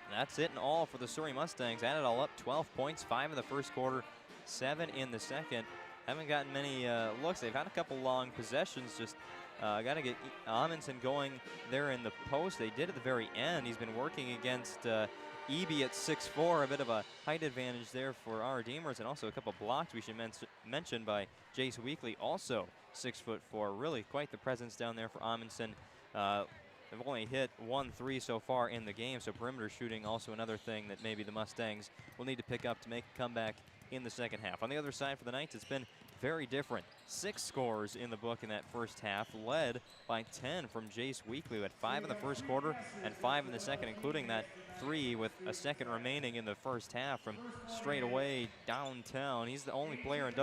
That's it in all for the Surrey Mustangs. Added all up, 12 points, 5 in the first quarter, 7 in the second. Haven't gotten many looks. They've had a couple long possessions. Just got to get Amundsen going there in the post. They did at the very end. He's been working against Eby at 6'4", a bit of a height advantage there for our Redeemers, and also a couple blocks we should mention by Jace Weekly, also 6'4". Really quite the presence down there for Amundsen. They've only hit 1 3 so far in the game, so perimeter shooting also another thing that maybe the Mustangs will need to pick up to make a comeback in the second half. On the other side for the Knights, it's been very different. 6 scores in the book in that first half, led by 10 from Jace Weekly, who had 5 in the first quarter and 5 in the second, including that 3 with a second remaining in the first half from straight away downtown. He's the only player in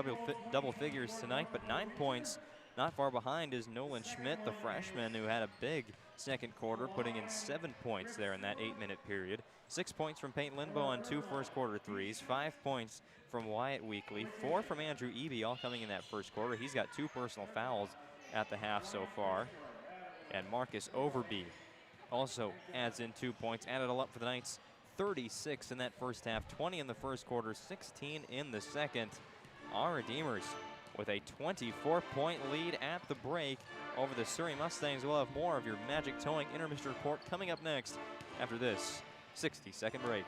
double figures tonight, but 9 points. Not far behind is Nolan Schmidt, the freshman, who had a big second quarter, putting in 7 points there in that 8-minute period. 6 points from Peyton Linbo on 2 first quarter threes, 5 points from Wyatt Weekly, 4 from Andrew Eby, all coming in that first quarter. He's got 2 personal fouls at the half so far. And Marcus Overby also adds in 2 points, added all up for the Knights. 36 in that first half, 20 in the first quarter, 16 in the second. Our Redeemers with a 24-point lead at the break over the Surrey Mustangs. We'll have more of your Magic Towing Intermission Report coming up next after this 60-second break.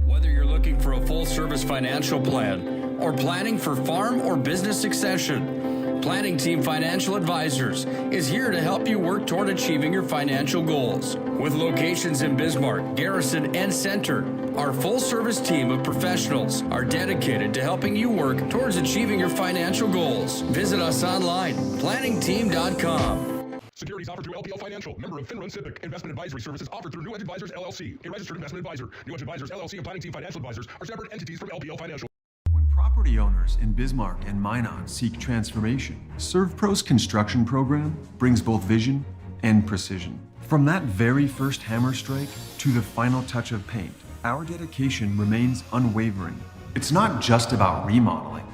Whether you're looking for a full-service financial plan or planning for farm or business succession, Planning Team Financial Advisors is here to help you work toward achieving your financial goals. With locations in Bismarck, Garrison, and Center, our full-service team of professionals are dedicated to helping you work towards achieving your financial goals. Visit us online, planningteam.com. Securities offered through LPL Financial, member of FINRA and SIPC. Investment advisory services offered through New Edge Advisors, LLC, a registered investment advisor. New Edge Advisors, LLC, and Planning Team Financial Advisors are separate entities from LPL Financial. When property owners in Bismarck and Minot seek transformation, ServPro's construction program brings both vision and precision. From that very first hammer strike to the final touch of paint, our dedication remains unwavering. It's not just about remodeling,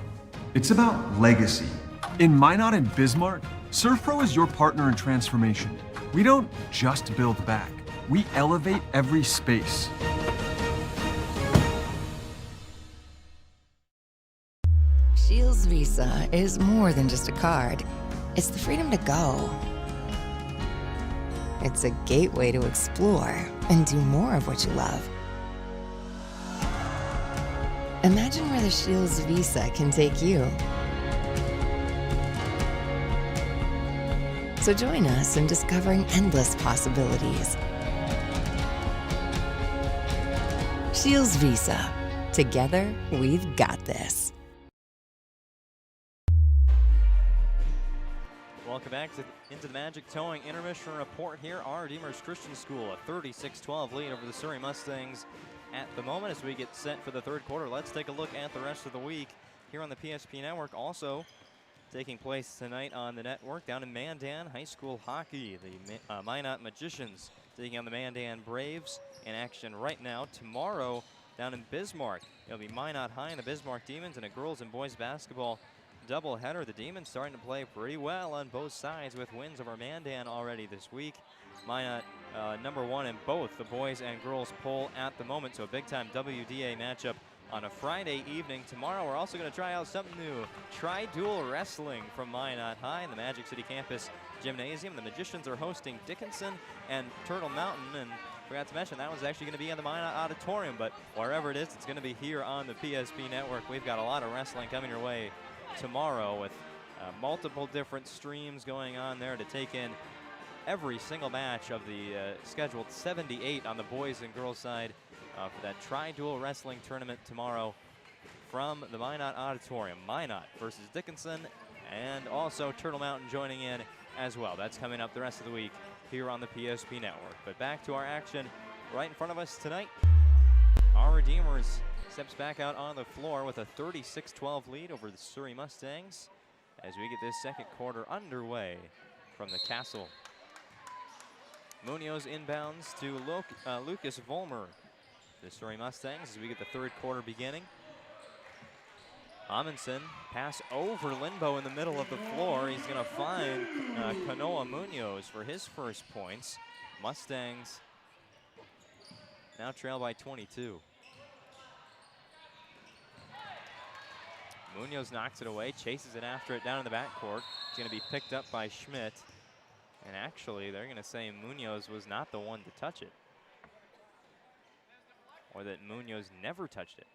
it's about legacy. In Minot and Bismarck, ServPro is your partner in transformation. We don't just build back, we elevate every space. Shields Visa is more than just a card. It's the freedom to go. It's a gateway to explore and do more of what you love. Imagine where the Shields Visa can take you. So join us in discovering endless possibilities. Shields Visa. Together, we've got this. Welcome back into the Magic Towing Intermission Report here. Our Redeemers Christian School, a 36-12 lead over the Surrey Mustangs at the moment as we get set for the third quarter. Let's take a look at the rest of the week here on the PSP Network. Also taking place tonight on the network down in Mandan, high school hockey. The Minot Magicians taking on the Mandan Braves in action right now. Tomorrow down in Bismarck, it'll be Minot High and the Bismarck Demons in a girls and boys basketball doubleheader. The Demons starting to play pretty well on both sides with wins over Mandan already this week. Minot #1 in both the boys and girls poll at the moment, so a big-time WDA matchup on a Friday evening. Tomorrow we're also going to try out something new. Tri-dual wrestling from Minot High in the Magic City Campus Gymnasium. The Magicians are hosting Dickinson and Turtle Mountain, and forgot to mention that one's actually going to be in the Minot Auditorium, but wherever it is, it's going to be here on the PSP Network. We've got a lot of wrestling coming your way tomorrow with multiple different streams going on there to take in every single match of the scheduled 78 on the boys and girls side for that tri-dual wrestling tournament tomorrow from the Minot Auditorium. Minot versus Dickinson, and also Turtle Mountain joining in as well. That's coming up the rest of the week here on the PSP Network. But back to our action right in front of us tonight. Our Redeemers steps back out on the floor with a 36-12 lead over the Surrey Mustangs as we get this second quarter underway from the Castle. Munoz inbounds to Lucas Volmer, the Surrey Mustangs, as we get the third quarter beginning. Amundsen, pass over Linbo in the middle of the floor. He's going to find Kanoa Munoz for his first points. Mustangs now trail by 22. Munoz knocks it away, chases it after it down in the backcourt. It's going to be picked up by Schmidt. And actually, they're going to say Munoz was not the one to touch it, or that Munoz never touched it.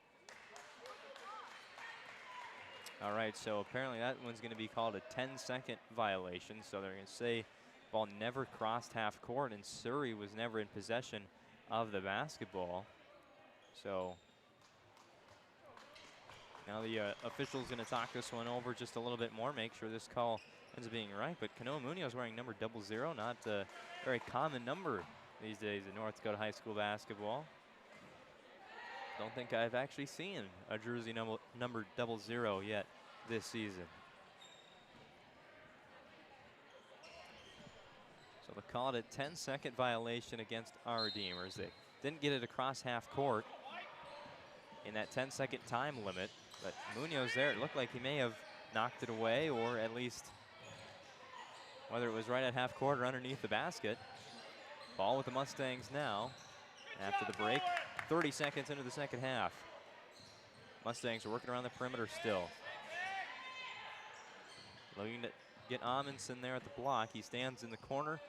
All right, so apparently that one's going to be called a 10-second violation. So they're going to say ball never crossed half court, and Surrey was never in possession of the basketball. So now the official's going to talk this one over just a little bit more, make sure this call ends up being right. But Kanoa Munoz wearing number 00, not a very common number these days in North Dakota high school basketball. Don't think I've actually seen a jersey number 00 yet this season. So they called it a 10-second violation against our Redeemers. They didn't get it across half court in that 10-second time limit, but Munoz there, it looked like he may have knocked it away, or at least whether it was right at half court or underneath the basket. Ball with the Mustangs now after the break. 30 seconds into the second half. Mustangs are working around the perimeter still. Looking to get Amundsen there at the block. He stands in the corner,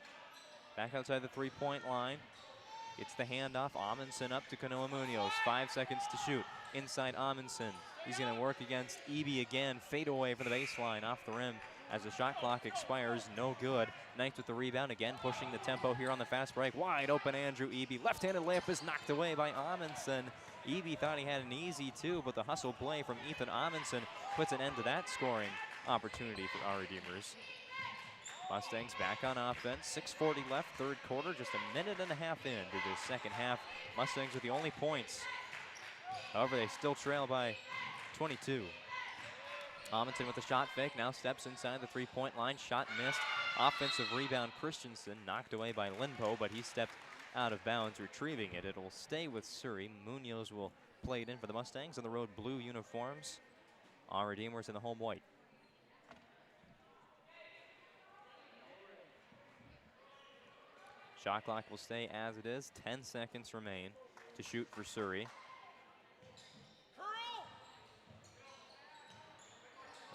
back outside the three-point line. Gets the handoff. Amundsen up to Kanoa Munoz. 5 seconds to shoot. Inside Amundsen. He's going to work against Eby again. Fade away from the baseline off the rim as the shot clock expires. No good. Knights with the rebound again, pushing the tempo here on the fast break. Wide open Andrew Eby. Left-handed layup is knocked away by Amundsen. Eby thought he had an easy two, but the hustle play from Ethan Amundsen puts an end to that scoring opportunity for our Redeemers. Mustangs back on offense. 6:40 left, third quarter. Just a minute and a half into the second half. Mustangs with the only points. However, they still trail by 22. Amundsen with a shot fake, now steps inside the three-point line. Shot missed. Offensive rebound, Christensen knocked away by Lindbo, but he stepped out of bounds, retrieving it. It will stay with Surrey. Munoz will play it in for the Mustangs in the road blue uniforms. Our Redeemers in the home white. Shot clock will stay as it is. 10 seconds remain to shoot for Surrey.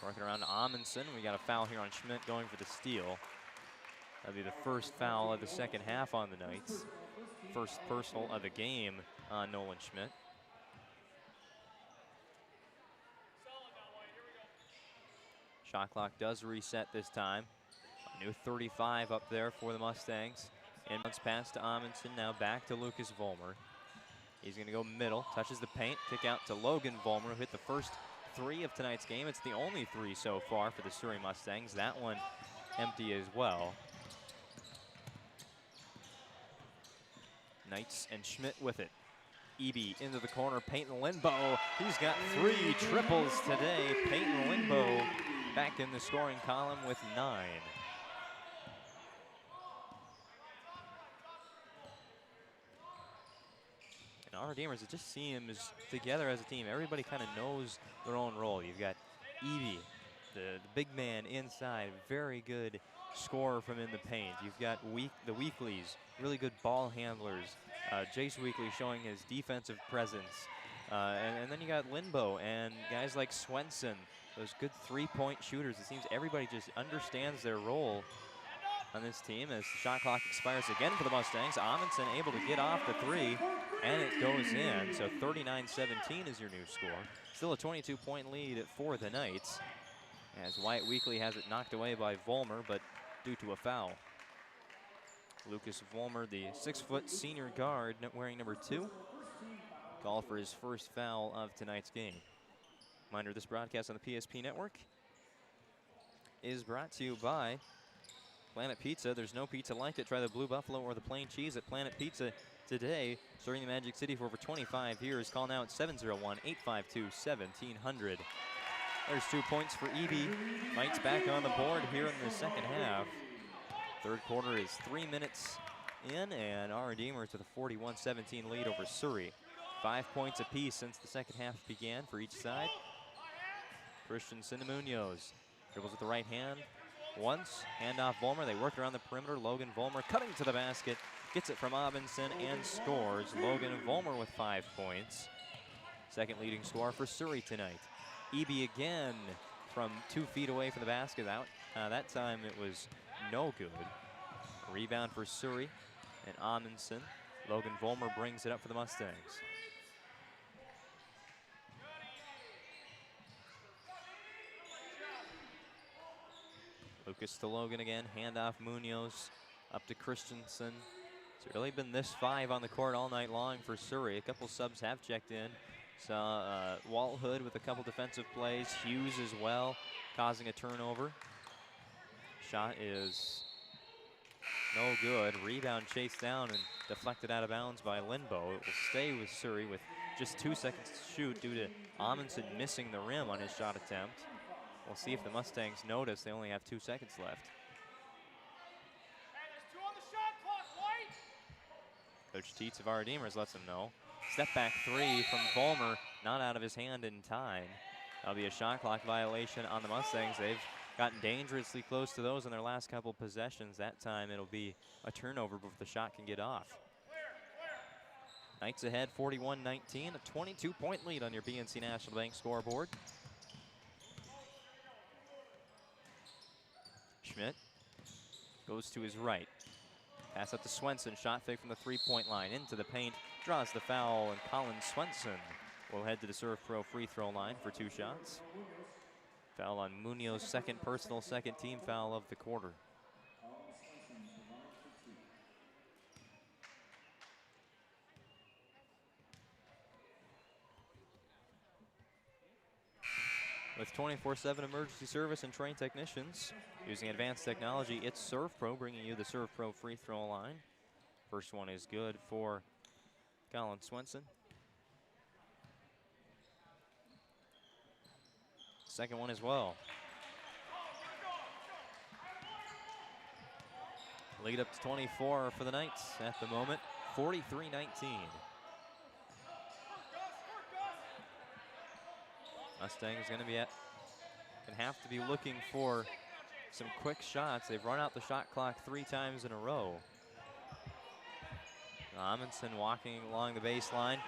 Working around to Amundsen. We got a foul here on Schmidt going for the steal. That'll be the first foul of the second half on the Knights. First personal of the game on Nolan Schmidt. Shot clock does reset this time. A new 35 up there for the Mustangs. Inbounds pass to Amundsen, now back to Lucas Vollmer. He's gonna go middle, touches the paint, kick out to Logan Vollmer, who hit the first three of tonight's game. It's the only three so far for the Surrey Mustangs. That one empty as well. Knights and Schmidt with it. Eby into the corner, Peyton Lindbo. He's got 3 triples today. Peyton Lindbo back in the scoring column with 9. And our Redeemers, it just seems together as a team, everybody kind of knows their own role. You've got Eby, the big man inside, very good scorer from in the paint. You've got the Weekleys, really good ball handlers. Jace Weekley showing his defensive presence. And then you got Lindbo and guys like Swenson, those good three-point shooters. It seems everybody just understands their role on this team as the shot clock expires again for the Mustangs. Amundsen able to get off the three, and it goes in. So 39-17 is your new score. Still a 22-point lead for the Knights, as Wyatt Weekley has it knocked away by Vollmer, but due to a foul. Lucas Vollmer, the 6-foot senior guard, wearing number 2, called for his first foul of tonight's game. Reminder, this broadcast on the PSP Network is brought to you by Planet Pizza. There's no pizza like it. Try the Blue Buffalo or the plain cheese at Planet Pizza today. Serving the Magic City for over 25 years. Call now at 701-852-1700. There's 2 points for Eby. Knights back on the board here in the second half. Third quarter is 3 minutes in, and our Redeemers with a 41-17 lead over Surrey. 5 points apiece since the second half began for each side. Christensen to Munoz. Dribbles with the right hand. Once, handoff Vollmer. They work around the perimeter. Logan Vollmer cutting to the basket. Gets it from Amundsen and scores. Logan Vollmer with 5 points. Second leading scorer for Surrey tonight. Eby again from 2 feet away from the basket. Out. That time it was no good. A rebound for Surrey and Amundsen. Logan Vollmer brings it up for the Mustangs. Lucas to Logan again, handoff Munoz up to Christensen. It's really been this 5 on the court all night long for Surrey. A couple subs have checked in. Saw Walt Hood with a couple defensive plays. Hughes as well, causing a turnover. Shot is no good. Rebound chased down and deflected out of bounds by Lindbo. It will stay with Surrey with just 2 seconds to shoot due to Amundsen missing the rim on his shot attempt. We'll see if the Mustangs notice they only have 2 seconds left. Coach Teets of our Redeemers lets him know. Step back 3 from Vollmer, not out of his hand in time. That'll be a shot clock violation on the Mustangs. They've gotten dangerously close to those in their last couple possessions. That time it'll be a turnover before the shot can get off. Knights ahead 41-19, a 22-point lead on your BNC National Bank scoreboard. Schmidt goes to his right. Pass up to Swenson, shot fake from the 3-point line, into the paint, draws the foul, and Colin Swenson will head to the Surf Pro free throw line for 2 shots. Foul on Munoz, second personal, second team foul of the quarter. With 24/7 emergency service and trained technicians using advanced technology, it's Serve Pro bringing you the Serve Pro free throw line. First one is good for Colin Swenson. Second one as well. Lead up to 24 for the Knights at the moment, 43-19. Mustangs going to have to be looking for some quick shots. They've run out the shot clock 3 times in a row. Amundsen walking along the baseline.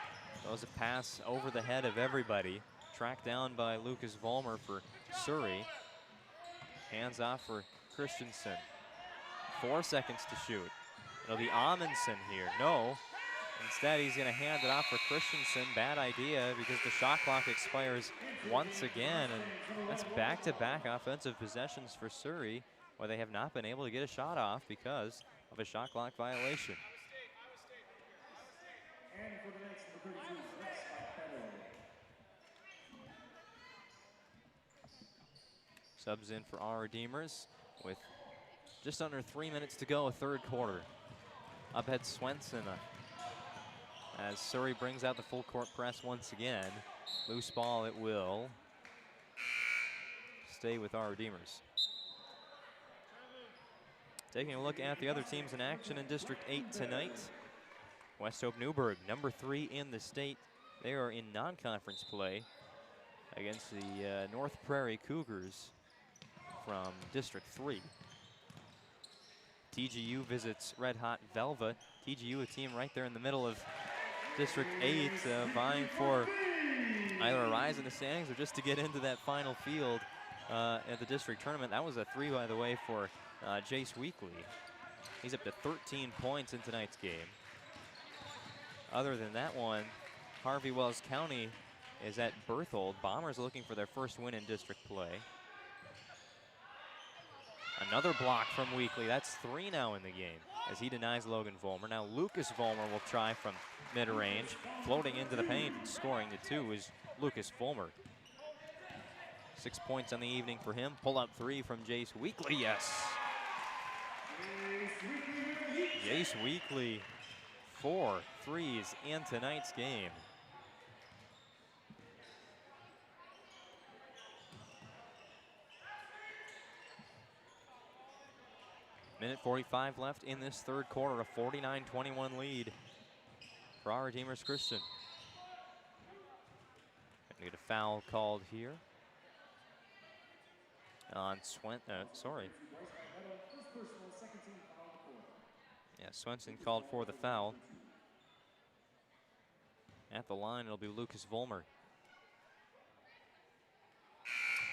Throws a pass over the head of everybody. Tracked down by Lucas Vollmer for Surrey. Hands off for Christensen. 4 seconds to shoot. It'll be Amundsen here. No. Instead, he's going to hand it off for Christensen. Bad idea because the shot clock expires once again. And that's back-to-back offensive possessions for Surrey, where they have not been able to get a shot off because of a shot clock violation. And for the next number 32, West Patterson. Subs in for our Redeemers with just under 3 minutes to go, a third quarter. Up head Swenson as Surrey brings out the full court press once again. Loose ball it will stay with our Redeemers. Taking a look at the other teams in action in District 8 tonight. West Hope Newburgh, number 3 in the state. They are in non-conference play against the North Prairie Cougars from District 3. TGU visits Red Hot Velva. TGU, a team right there in the middle of District 8, vying for either a rise in the standings or just to get into that final field at the district tournament. That was a 3, by the way, for Jace Weekly. He's up to 13 points in tonight's game. Other than that one, Harvey Wells County is at Berthold. Bombers looking for their first win in district play. Another block from Weekly. That's 3 now in the game as he denies Logan Vollmer. Now Lucas Vollmer will try from mid-range. Floating into the paint and scoring the 2 is Lucas Vollmer. 6 points on the evening for him. Pull-up 3 from Jace Weekly. Yes. Jace Weekly, 4 threes in tonight's game. Minute 45 left in this third quarter, a 49-21 lead for our Redeemers Christian. Gonna get a foul called here on sorry. Yeah, Swenson called for the foul. At the line, it'll be Lucas Vollmer.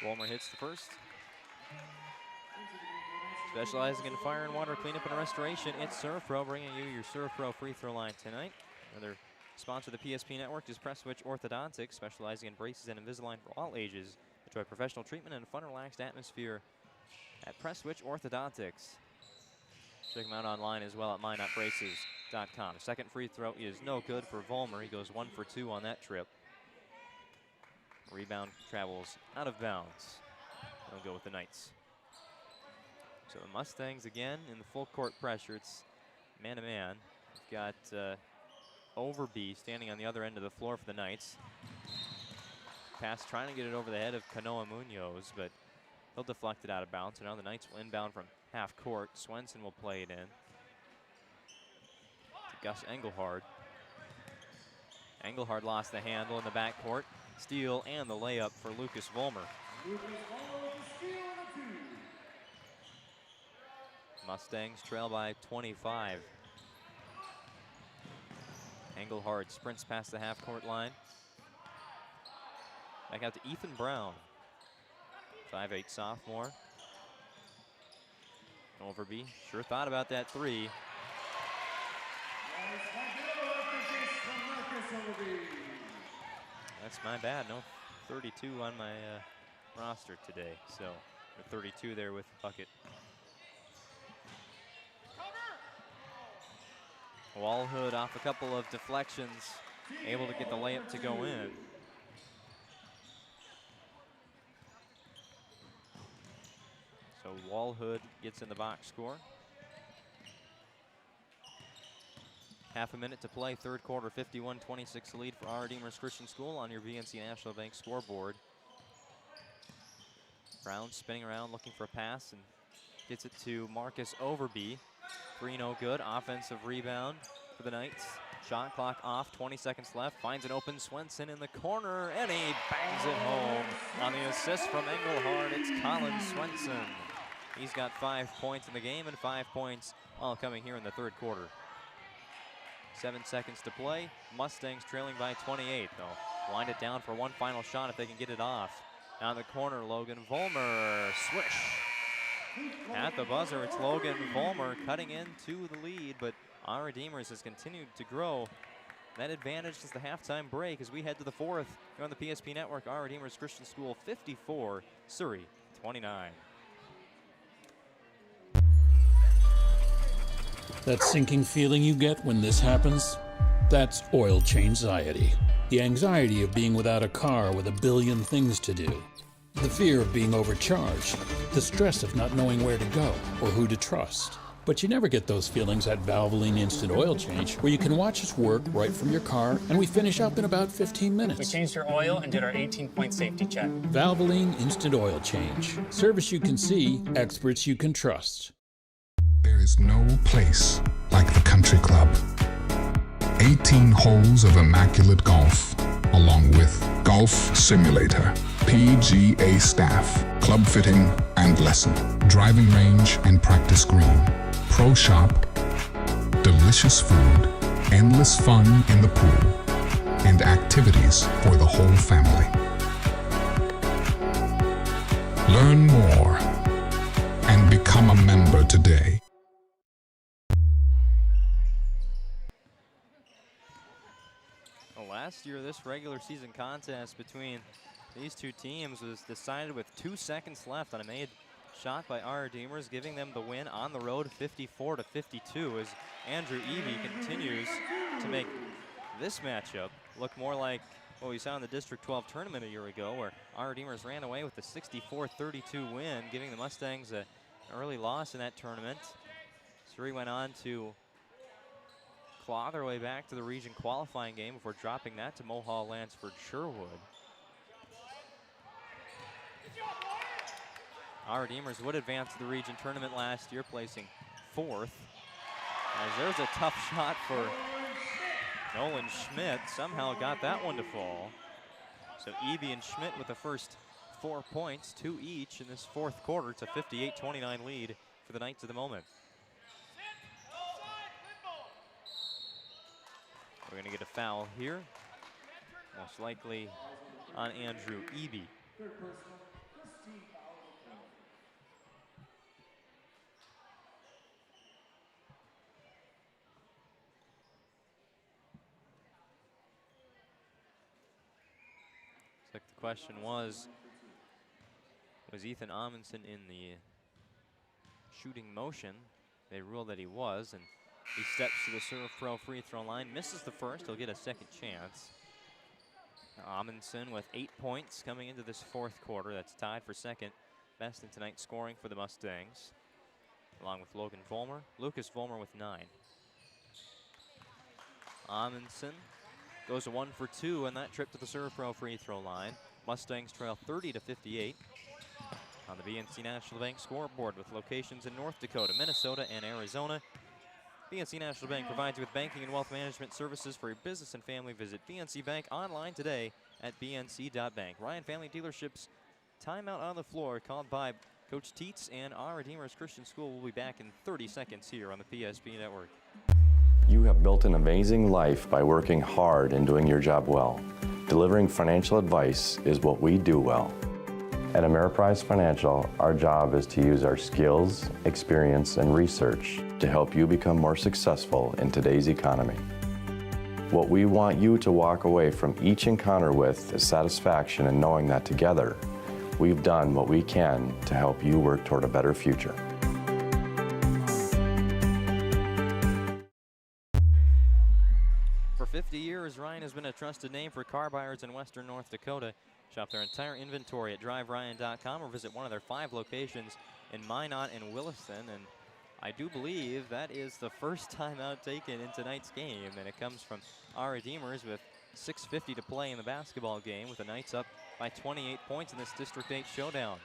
Vollmer hits the first. Specializing in fire and water cleanup and restoration, it's Serve Pro bringing you your Serve Pro free throw line tonight. Another sponsor of the PSP Network is Press Switch Orthodontics, specializing in braces and Invisalign for all ages. Enjoy professional treatment and a fun, relaxed atmosphere at Press Switch Orthodontics. Check them out online as well at minotbraces.com. Second free throw is no good for Vollmer. He goes 1 for 2 on that trip. Rebound travels out of bounds. They'll go with the Knights. So the Mustangs again in the full court pressure. It's man-to-man. We've got Overby standing on the other end of the floor for the Knights. Pass trying to get it over the head of Kanoa Munoz, but he'll deflect it out of bounds. So now the Knights will inbound from half court. Swenson will play it in to Gus Engelhard. Engelhard lost the handle in the backcourt. Steal and the layup for Lucas Vollmer. Mustangs trail by 25. Engelhard sprints past the half-court line. Back out to Ethan Brown. 5'8" sophomore. Overby sure thought about that 3. That's my bad. No 32 on my roster today. So 32 there with Bucket. Wallhood off a couple of deflections, able to get the layup to go in. So Wallhood gets in the box score. Half a minute to play, third quarter, 51-26 lead for our Redeemers Christian School on your VNC National Bank scoreboard. Brown spinning around looking for a pass and gets it to Marcus Overby. 3 no good, offensive rebound for the Knights. Shot clock off, 20 seconds left, finds an open Swenson in the corner, and he bangs it home. On the assist from Engelhard, it's Colin Swenson. He's got 5 points in the game and 5 points all coming here in the third quarter. 7 seconds to play. Mustangs trailing by 28. They'll wind it down for one final shot if they can get it off. Down the corner, Logan Vollmer, swish. At the buzzer, it's Logan Vollmer cutting into the lead, but our Redeemers has continued to grow that advantage since the halftime break as we head to the fourth here on the PSP Network. Our Redeemers Christian School 54, Surrey 29. That sinking feeling you get when this happens? That's oil change-anxiety. The anxiety of being without a car with a billion things to do. The fear of being overcharged. The stress of not knowing where to go or who to trust. But you never get those feelings at Valvoline Instant Oil Change, where you can watch us work right from your car, and we finish up in about 15 minutes. We changed your oil and did our 18-point safety check. Valvoline Instant Oil Change. Service you can see, experts you can trust. There is no place like the country club. 18 holes of immaculate golf, along with golf simulator, PGA staff, club fitting and lesson, driving range and practice green, pro shop, delicious food, endless fun in the pool, and activities for the whole family. Learn more and become a member today. Last year, this regular season contest between these two teams was decided with 2 seconds left on a made shot by our Redeemers, giving them the win on the road 54-52 as Andrew Eby continues to make this matchup look more like what we saw in the District 12 tournament a year ago, where our Redeemers ran away with a 64-32 win, giving the Mustangs an early loss in that tournament. Surrey went on to claw their way back to the region qualifying game before dropping that to Mohall Lansford Sherwood. Our Redeemers would advance to the region tournament last year, placing 4th. As there's a tough shot for Nolan Schmidt, somehow got that one to fall. So Eby and Schmidt with the first 4 points, 2 each in this fourth quarter. It's a 58-29 lead for the Knights at the moment. We're going to get a foul here, most likely on Andrew Eby. Looks like the question was Ethan Amundsen in the shooting motion? They ruled that he was, and he steps to the Serve Pro free throw line, misses the first, he'll get a second chance. Amundsen with 8 points coming into this fourth quarter. That's tied for second best in tonight's scoring for the Mustangs, along with Logan Vollmer. Lucas Vollmer with 9. Amundsen goes 1 for 2 on that trip to the Serve Pro free throw line. Mustangs trail 30-58 on the VNC National Bank scoreboard with locations in North Dakota, Minnesota, and Arizona. VNC National Bank provides you with banking and wealth management services for your business and family. Visit VNC Bank online today at bnc.bank. Ryan Family Dealerships timeout on the floor called by Coach Teets, and our Redeemers Christian School will be back in 30 seconds here on the PSP Network. You have built an amazing life by working hard and doing your job well. Delivering financial advice is what we do well. At Ameriprise Financial, our job is to use our skills, experience, and research to help you become more successful in today's economy. What we want you to walk away from each encounter with is satisfaction in knowing that together, we've done what we can to help you work toward a better future. For 50 years, Ryan has been a trusted name for car buyers in western North Dakota. Shop their entire inventory at driveryan.com or visit one of their 5 locations in Minot and Williston. And I do believe that is the first timeout taken in tonight's game, and it comes from our Redeemers with 6:50 to play in the basketball game, with the Knights up by 28 points in this District 8 showdown.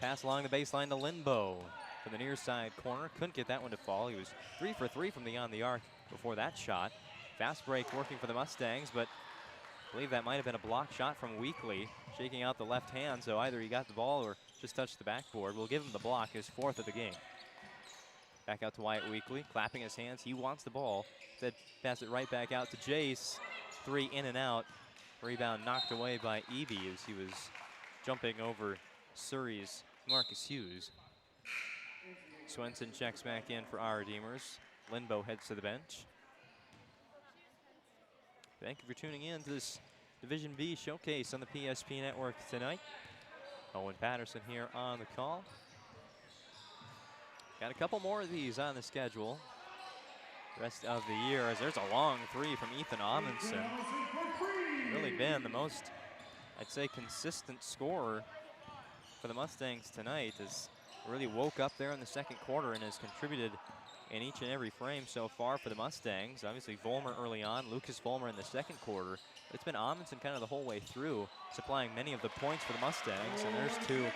Pass along the baseline to Lindbow from the near side corner. Couldn't get that one to fall. He was 3 for 3 from beyond the arc before that shot. Fast break working for the Mustangs, but I believe that might have been a block shot from Weekly, shaking out the left hand, so either he got the ball or just touched the backboard. We'll give him the block, his 4th of the game. Back out to Wyatt Weekly, clapping his hands. He wants the ball. Instead, pass it right back out to Jace. 3 in and out. Rebound knocked away by Eby as he was jumping over Surrey's Marcus Hughes. Swenson checks back in for our Redeemers. Lindbow heads to the bench. Thank you for tuning in to this Division B showcase on the PSP Network tonight. Owen Patterson here on the call. Got a couple more of these on the schedule rest of the year, as there's a long 3 from Ethan Amundsen. Really been the most, I'd say, consistent scorer for the Mustangs tonight, as really woke up there in the second quarter and has contributed in each and every frame so far for the Mustangs. Obviously Vollmer early on, Lucas Vollmer in the second quarter. It's been Amundsen kind of the whole way through, supplying many of the points for the Mustangs. And there's 2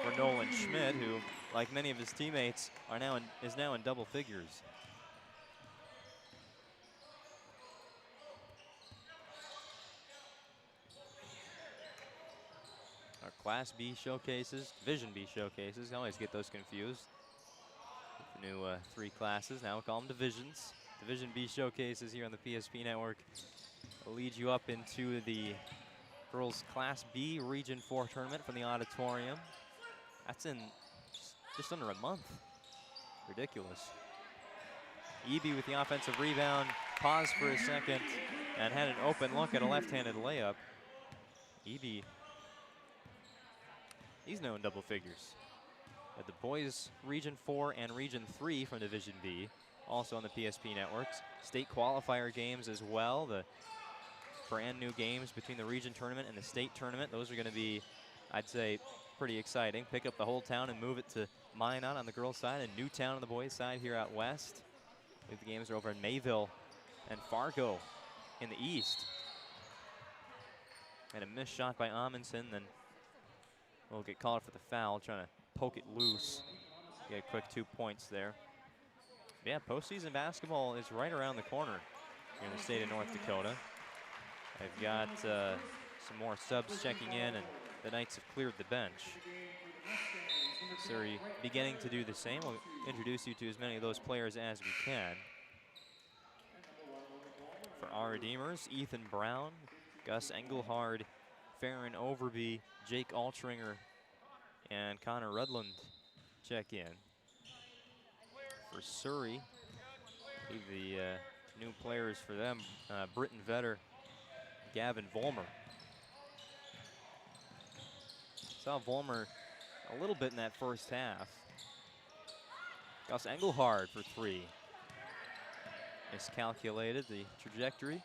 for Nolan Schmidt, who, like many of his teammates, is now in double figures. Our Class B showcases, Division B showcases, I always get those confused. The new 3 classes, now we'll call them divisions. Division B showcases here on the PSP Network will lead you up into the girls Class B Region 4 tournament from the auditorium. That's in just under a month. Ridiculous. Eby with the offensive rebound, paused for a second, and had an open look at a left-handed layup. Eby, he's now in double figures. At the boys Region 4 and Region 3 from Division B, also on the PSP Networks. State qualifier games as well, the brand new games between the region tournament and the state tournament. Those are going to be, I'd say, pretty exciting. Pick up the whole town and move it to Minot on the girls' side and Newtown on the boys' side here out west. I believe the games are over in Mayville and Fargo in the east. And a missed shot by Amundsen, then we'll get called for the foul, trying to poke it loose. Get a quick 2 points there. Yeah, postseason basketball is right around the corner here in the state of North Dakota. I've got some more subs checking in, and the Knights have cleared the bench. Surrey beginning to do the same. We'll introduce you to as many of those players as we can. For our Redeemers, Ethan Brown, Gus Engelhard, Farron Overby, Jake Altringer, and Connor Rudland check in. For Surrey, the new players for them, Britton Vetter, Gavin Vollmer. Saw Vollmer a little bit in that first half. Gus Engelhard for 3. Miscalculated the trajectory.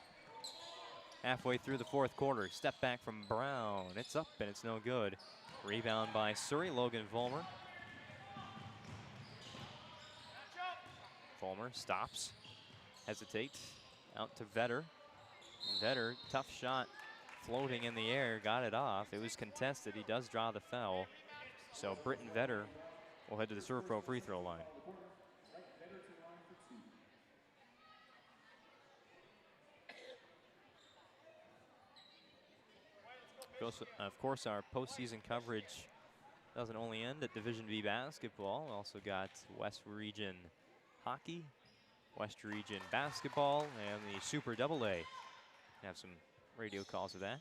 Halfway through the fourth quarter, step back from Brown. It's up and it's no good. Rebound by Surrey, Logan Vollmer. Vollmer stops, hesitates, out to Vetter. Vetter, tough shot, floating in the air, got it off. It was contested, he does draw the foul. So Britton Vetter will head to the Surf Pro free throw line. Of course, our postseason coverage doesn't only end at Division B basketball. We also got West Region hockey, West Region basketball, and the Super AA. Have some radio calls of that.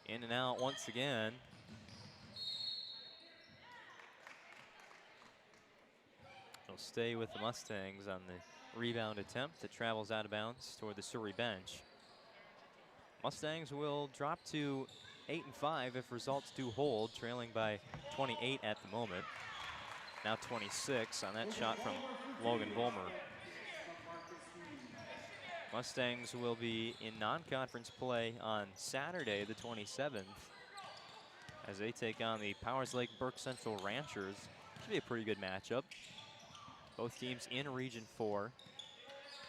In and out once again. Will stay with the Mustangs on the rebound attempt that travels out of bounds toward the Surrey bench. Mustangs will drop to 8-5 if results do hold, trailing by 28 at the moment. Now 26 on that shot from Logan Volmer. Mustangs will be in non-conference play on Saturday, the 27th, as they take on the Powers Lake Burke Central Ranchers. Should be a pretty good matchup. Both teams in Region 4,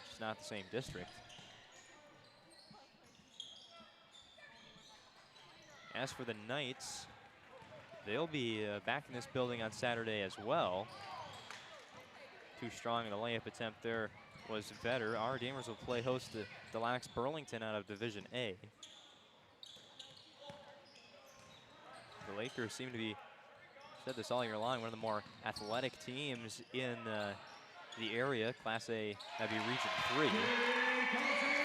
just not the same district. As for the Knights, they'll be back in this building on Saturday as well. Too strong in the layup attempt there was Vetter. Our Redeemers will play host to Delax Burlington out of Division A. The Lakers seem to be, said this all year long, one of the more athletic teams in the area. Class A, that'd be Region 3.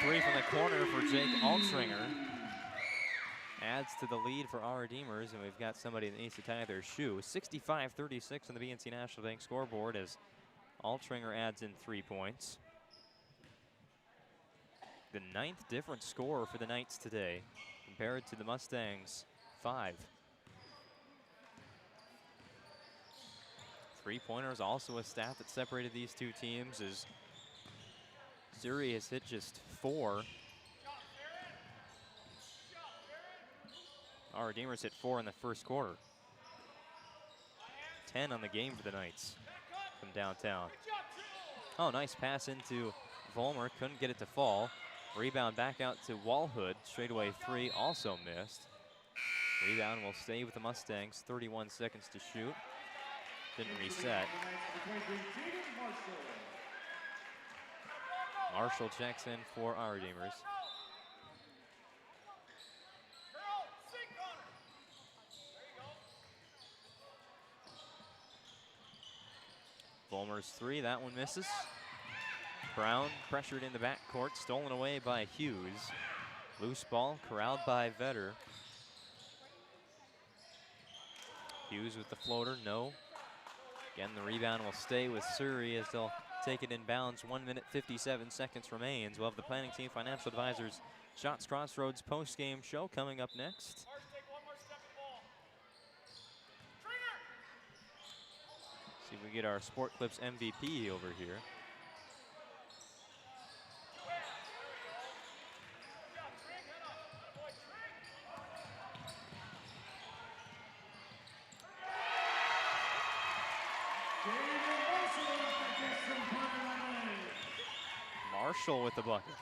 Three from the corner for Jake Altringer. Adds to the lead for our Redeemers, and we've got somebody that needs to tie their shoe. 65-36 on the BNC National Bank scoreboard as Altringer adds in 3 points. The 9th different score for the Knights today, compared to the Mustangs' 5. Three-pointers also a stat that separated these two teams, as Surrey has hit just 4. Our Redeemers hit 4 in the first quarter. 10 on the game for the Knights from downtown. Oh, nice pass into Volmer, couldn't get it to fall. Rebound back out to Walhood, straightaway 3 also missed. Rebound will stay with the Mustangs, 31 seconds to shoot. Didn't reset. Marshall checks in for our Redeemers. Volmer's 3, that one misses. Brown pressured in the backcourt, stolen away by Hughes. Loose ball corralled by Vetter. Hughes with the floater, no. Again, the rebound will stay with Surrey as they'll take it in bounds. 1 minute, 57 seconds remains. We'll have the planning team financial advisors Shots Crossroads post-game show coming up next. See if we get our Sport Clips MVP over here. Marshall with the bucket.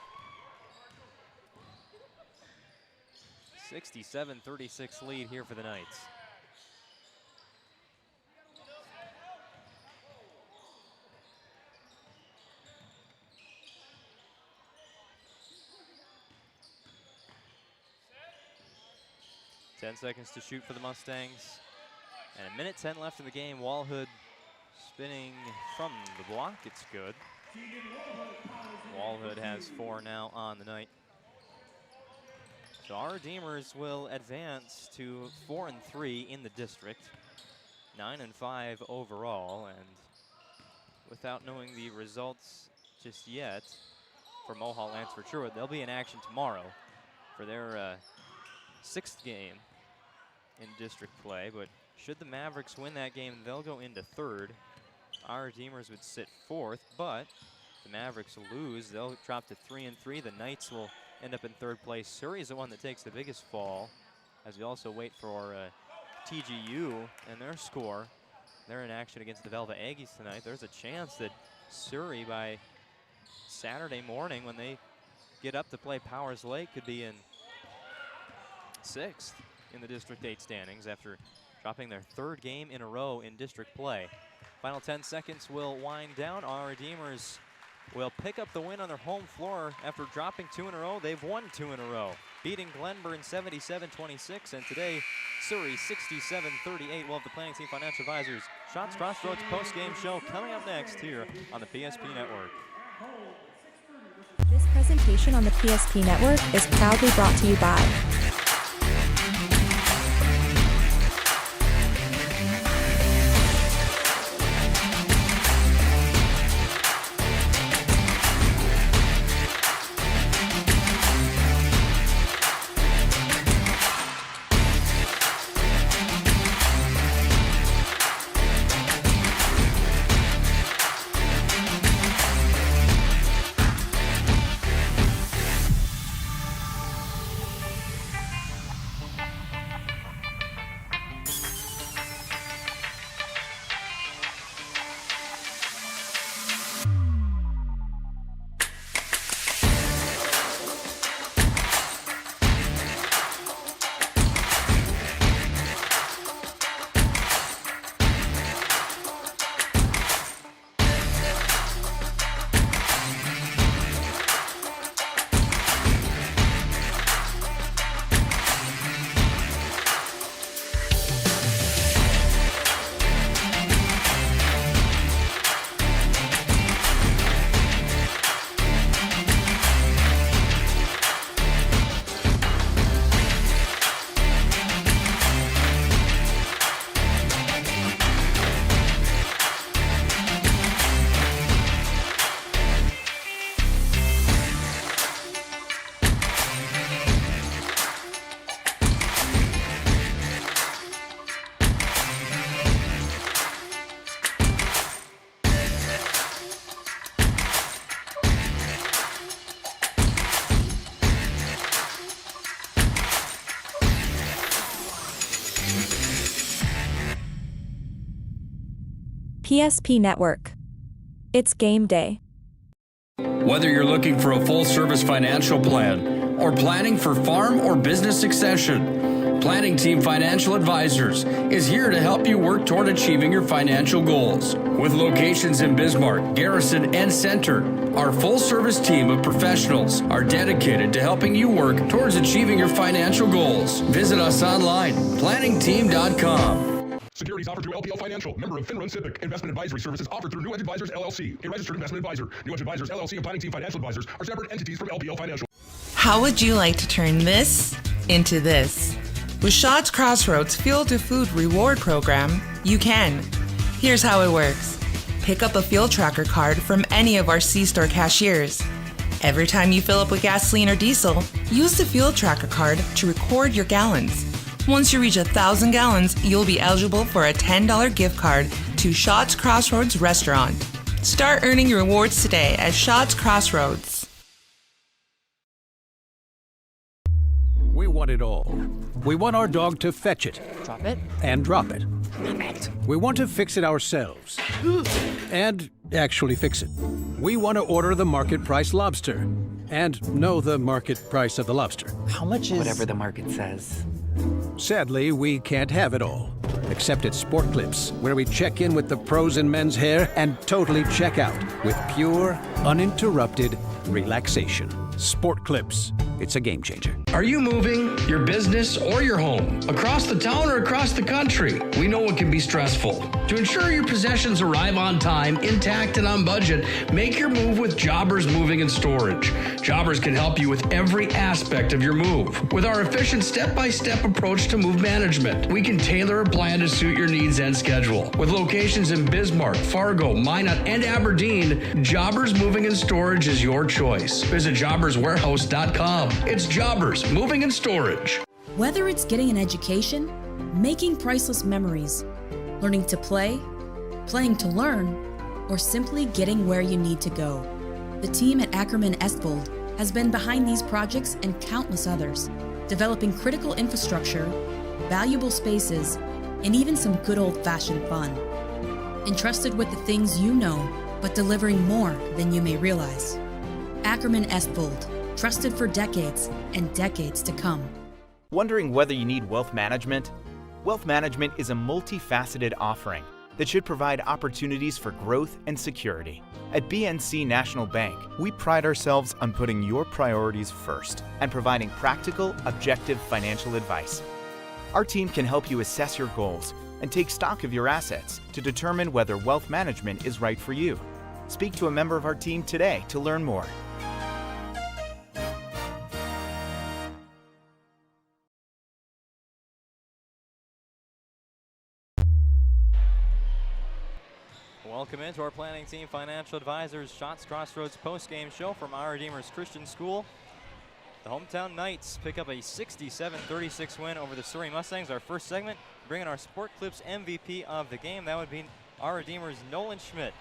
67-36 lead here for the Knights. Ten seconds to shoot for the Mustangs. And 1:10 left in the game. Walhood spinning from the block. It's good. Walhood has 4 now on the night. So our Redeemers will advance to 4-3 in the district. 9-5 overall. And without knowing the results just yet for Mohawk Lansford Sherwood, they'll be in action tomorrow for their 6th game in district play. But should the Mavericks win that game, they'll go into 3rd. Our Redeemers would sit 4th, but if the Mavericks lose, they'll drop to 3-3. The Knights will end up in 3rd place. Surrey is the one that takes the biggest fall, as we also wait for TGU and their score. They're in action against the Velva Aggies tonight. There's a chance that Surrey, by Saturday morning when they get up to play Powers Lake, could be in 6th in the District 8 standings after dropping their 3rd game in a row in district play. Final 10 seconds will wind down. Our Redeemers will pick up the win on their home floor after dropping 2 in a row. They've won 2 in a row, beating Glenburn 77-26, and today Surrey 67-38. We'll have the planning team financial advisors Shots Crossroads post-game show coming up next here on the PSP Network. This presentation on the PSP Network is proudly brought to you by PSP Network. It's game day. Whether you're looking for a full-service financial plan or planning for farm or business succession, Planning Team Financial Advisors is here to help you work toward achieving your financial goals. With locations in Bismarck, Garrison, and Center, our full-service team of professionals are dedicated to helping you work towards achieving your financial goals. Visit us online, planningteam.com. Securities offered through LPL Financial, member of FINRA SIPC. Investment advisory services offered through New Edge Advisors LLC, a registered investment advisor. New Edge Advisors LLC and Planning Team Financial Advisors are separate entities from LPL Financial. How would you like to turn this into this? With Shots Crossroads Fuel to Food Reward Program, you can. Here's how it works. Pick up a fuel tracker card from any of our C-store cashiers. Every time you fill up with gasoline or diesel, use the fuel tracker card to record your gallons. Once you reach 1,000 gallons, you'll be eligible for a $10 gift card to Shots Crossroads Restaurant. Start earning your rewards today at Shots Crossroads. We want it all. We want our dog to fetch it. Drop it. And drop it. Drop it. We want to fix it ourselves. And actually fix it. We want to order the market price lobster. And know the market price of the lobster. How much is... Whatever the market says. Sadly, we can't have it all. Except at Sport Clips, where we check in with the pros in men's hair and totally check out with pure, uninterrupted relaxation. Sport Clips. It's a game changer. Are you moving your business or your home across the town or across the country? We know it can be stressful. To ensure your possessions arrive on time, intact, and on budget, make your move with Jobbers Moving and Storage. Jobbers can help you with every aspect of your move. With our efficient step-by-step approach to move management, we can tailor a plan to suit your needs and schedule. With locations in Bismarck, Fargo, Minot, and Aberdeen, Jobbers Moving and Storage is your choice. Visit jobberswarehouse.com. It's Jobbers Moving and Storage. Whether it's getting an education, making priceless memories, learning to play, playing to learn, or simply getting where you need to go, the team at Ackerman Estvold has been behind these projects and countless others, developing critical infrastructure, valuable spaces, and even some good old-fashioned fun. Entrusted with the things you know, but delivering more than you may realize. Ackerman Estvold, trusted for decades and decades to come. Wondering whether you need wealth management? Wealth management is a multifaceted offering that should provide opportunities for growth and security. At BNC National Bank, we pride ourselves on putting your priorities first and providing practical, objective financial advice. Our team can help you assess your goals and take stock of your assets to determine whether wealth management is right for you. Speak to a member of our team today to learn more. Welcome into our Planning Team Financial Advisors Shots Crossroads post-game show from our Redeemers Christian School. The hometown Knights pick up a 67-36 win over the Surrey Mustangs. Our first segment, bringing our Sport Clips MVP of the game. That would be our Redeemers Nolan Schmidt.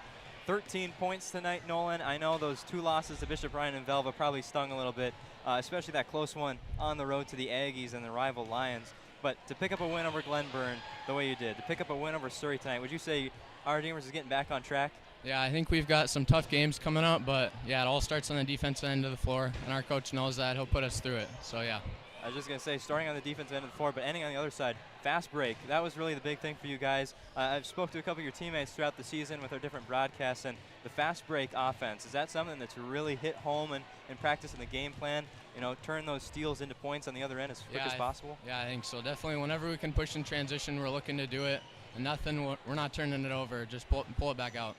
13 points tonight, Nolan. I know those two losses to Bishop Ryan and Velva probably stung a little bit, especially that close one on the road to the Aggies and the rival Lions. But to pick up a win over Glenburn the way you did, to pick up a win over Surrey tonight, would you say our Redeemers is getting back on track? Yeah, I think we've got some tough games coming up, but yeah, it all starts on the defensive end of the floor, and our coach knows that. He'll put us through it, so yeah. I was just going to say, starting on the defensive end of the floor, but ending on the other side, fast break. That was really the big thing for you guys. I've spoke to a couple of your teammates throughout the season with our different broadcasts, and the fast break offense, is that something that's really hit home and practice in the game plan? You know, turn those steals into points on the other end as quick as possible? Yeah, I think so. Definitely whenever we can push in transition, we're looking to do it. And we're not turning it over, just pull it back out.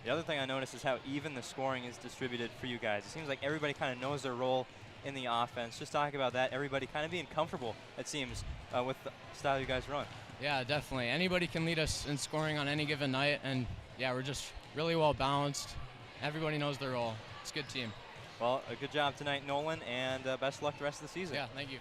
The other thing I noticed is how even the scoring is distributed for you guys. It seems like everybody kind of knows their role in the offense. Just talking about that, everybody kind of being comfortable, it seems, with the style you guys run. Yeah, definitely. Anybody can lead us in scoring on any given night, and yeah, we're just really well balanced. Everybody knows their role. It's a good team. Well, a good job tonight, Nolan, and best of luck the rest of the season. Yeah, thank you.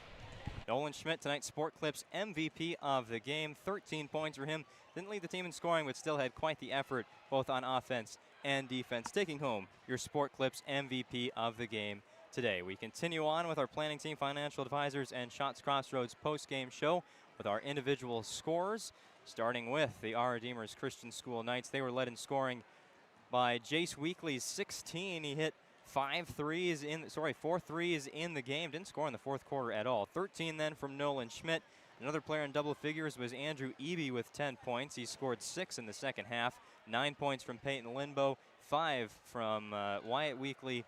Nolan Schmidt, tonight's Sport Clips MVP of the game. 13 points for him. Didn't lead the team in scoring, but still had quite the effort, both on offense and defense, taking home your Sport Clips MVP of the game today. We continue on with our Planning Team Financial Advisors and Shots Crossroads post-game show with our individual scores. starting with the Our Redeemers Christian School Knights. They were led in scoring by Jace Weekly's 16. He hit 4 threes in the game. Didn't score in the fourth quarter at all. 13 then from Nolan Schmidt. Another player in double figures was Andrew Eby with 10 points. He scored 6 in the second half. 9 points from Peyton Linbo. 5 from Wyatt Weekly.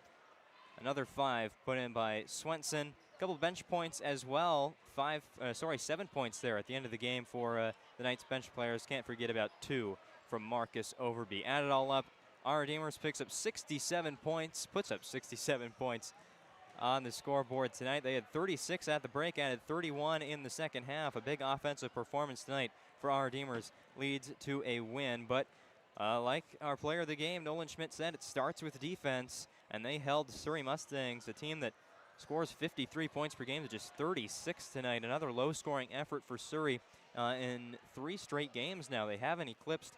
Another 5 put in by Swenson. A couple bench points as well. 7 points there at the end of the game for the Knights bench players. Can't forget about 2 from Marcus Overby. Add it all up, Our Redeemers puts up 67 points on the scoreboard tonight. They had 36 at the break, added 31 in the second half. A big offensive performance tonight for Our Redeemers leads to a win. But like our player of the game, Nolan Schmidt, said, it starts with defense, and they held Surrey Mustangs, a team that scores 53 points per game to just 36 tonight. Another low-scoring effort for Surrey in 3 straight games now. They haven't eclipsed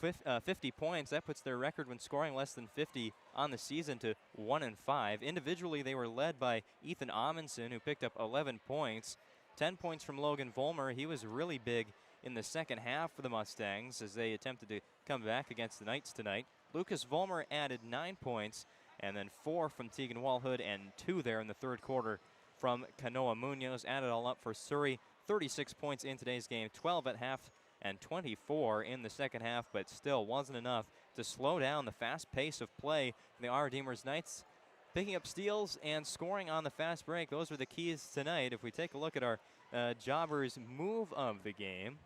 50 points. That puts their record when scoring less than 50 on the season to 1-5. Individually, they were led by Ethan Amundsen, who picked up 11 points. 10 points from Logan Vollmer. He was really big in the second half for the Mustangs as they attempted to come back against the Knights tonight. Lucas Vollmer added 9 points, and then 4 from Tegan Walhood and 2 there in the third quarter from Kanoa Munoz. Added all up for Surrey. 36 points in today's game, 12 at half and 24 in the second half, but still wasn't enough to slow down the fast pace of play. The Our Redeemers Knights picking up steals and scoring on the fast break. Those are the keys tonight. If we take a look at our Jobbers move of the game,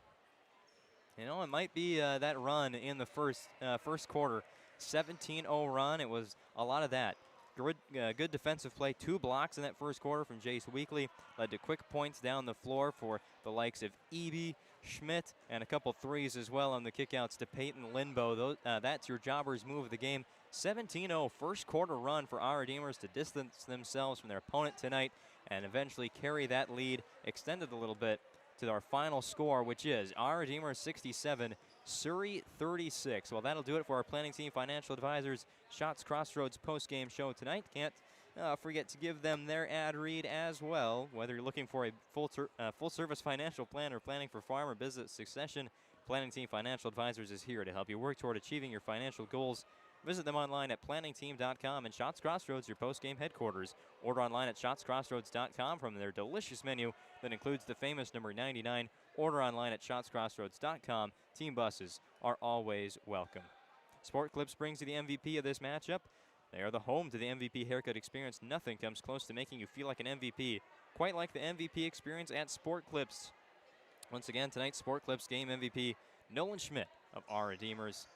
you know, it might be that run in the first quarter. 17-0 run. It was a lot of that. Good defensive play. 2 blocks in that first quarter from Jace Weekly. Led to quick points down the floor for the likes of Eby, Schmidt, and a couple threes as well on the kickouts to Peyton Linbo. That's your Jobbers move of the game. 17-0 first quarter run for Our Redeemers to distance themselves from their opponent tonight and eventually carry that lead, extended a little bit to our final score, which is Our Redeemers 67, Surrey 36. Well, that'll do it for our planning team financial advisors Shots Crossroads post-game show tonight. Can't forget to give them their ad read as well. Whether you're looking for a full-service financial plan or planning for farm or business succession, Planning Team Financial Advisors is here to help you work toward achieving your financial goals. Visit them online at planningteam.com, and Shots Crossroads, your post-game headquarters. Order online at shotscrossroads.com from their delicious menu that includes the famous number 99. Order online at shotscrossroads.com. Team buses are always welcome. Sport Clips brings you the MVP of this matchup. They are the home to the MVP haircut experience. Nothing comes close to making you feel like an MVP, quite like the MVP experience at Sport Clips. Once again, tonight's Sport Clips game MVP, Nolan Schmidt of Our Redeemers.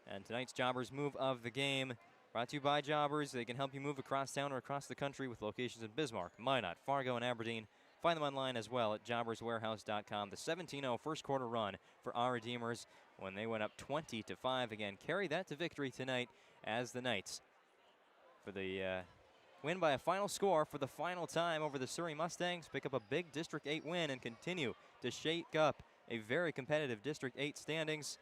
And tonight's Jobbers move of the game, brought to you by Jobbers. They can help you move across town or across the country with locations in Bismarck, Minot, Fargo, and Aberdeen. Find them online as well at jobberswarehouse.com. The 17-0 first quarter run for Our Redeemers when they went up 20-5. Again, carry that to victory tonight as the Knights for the win by a final score for the final time over the Surrey Mustangs. Pick up a big District 8 win and continue to shake up a very competitive District 8 standings.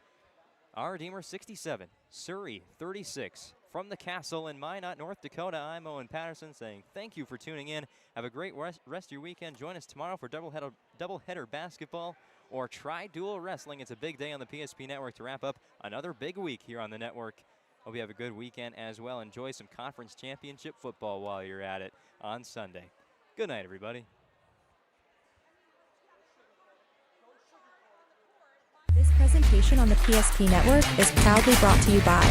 Our Redeemers 67, Surrey 36. From the castle in Minot, North Dakota, I'm Owen Patterson saying thank you for tuning in. Have a great rest of your weekend. Join us tomorrow for doubleheader basketball or tri-dual wrestling. It's a big day on the PSP Network to wrap up another big week here on the network. Hope you have a good weekend as well. Enjoy some conference championship football while you're at it on Sunday. Good night, everybody. This presentation on the PSP Network is proudly brought to you by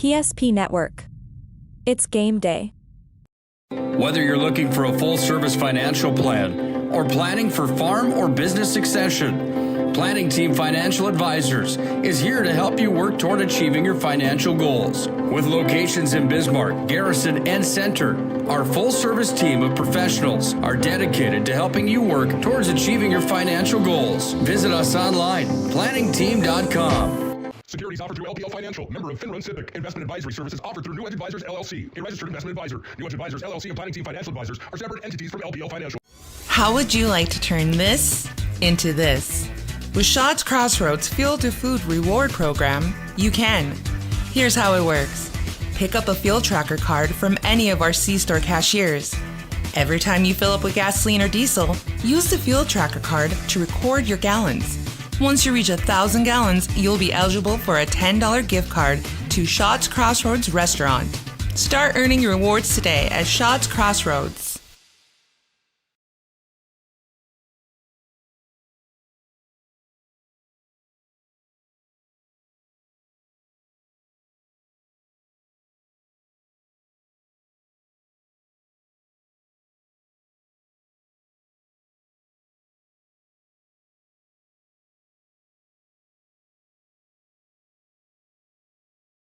PSP Network. It's game day. Whether you're looking for a full-service financial plan or planning for farm or business succession, Planning Team Financial Advisors is here to help you work toward achieving your financial goals. With locations in Bismarck, Garrison, and Center, our full-service team of professionals are dedicated to helping you work towards achieving your financial goals. Visit us online, planningteam.com. Securities offered through LPL Financial, member of FINRA SIPC. Investment advisory services offered through New Edge Advisors LLC, a registered investment advisor. New Edge Advisors LLC and Planning Team Financial Advisors are separate entities from LPL Financial. How would you like to turn this into this? With Shot's Crossroads Fuel to Food Reward Program, you can. Here's how it works. Pick up a fuel tracker card from any of our C-store cashiers. Every time you fill up with gasoline or diesel, use the fuel tracker card to record your gallons. Once you reach 1,000 gallons, you'll be eligible for a $10 gift card to Shot's Crossroads restaurant. Start earning your rewards today at Shot's Crossroads.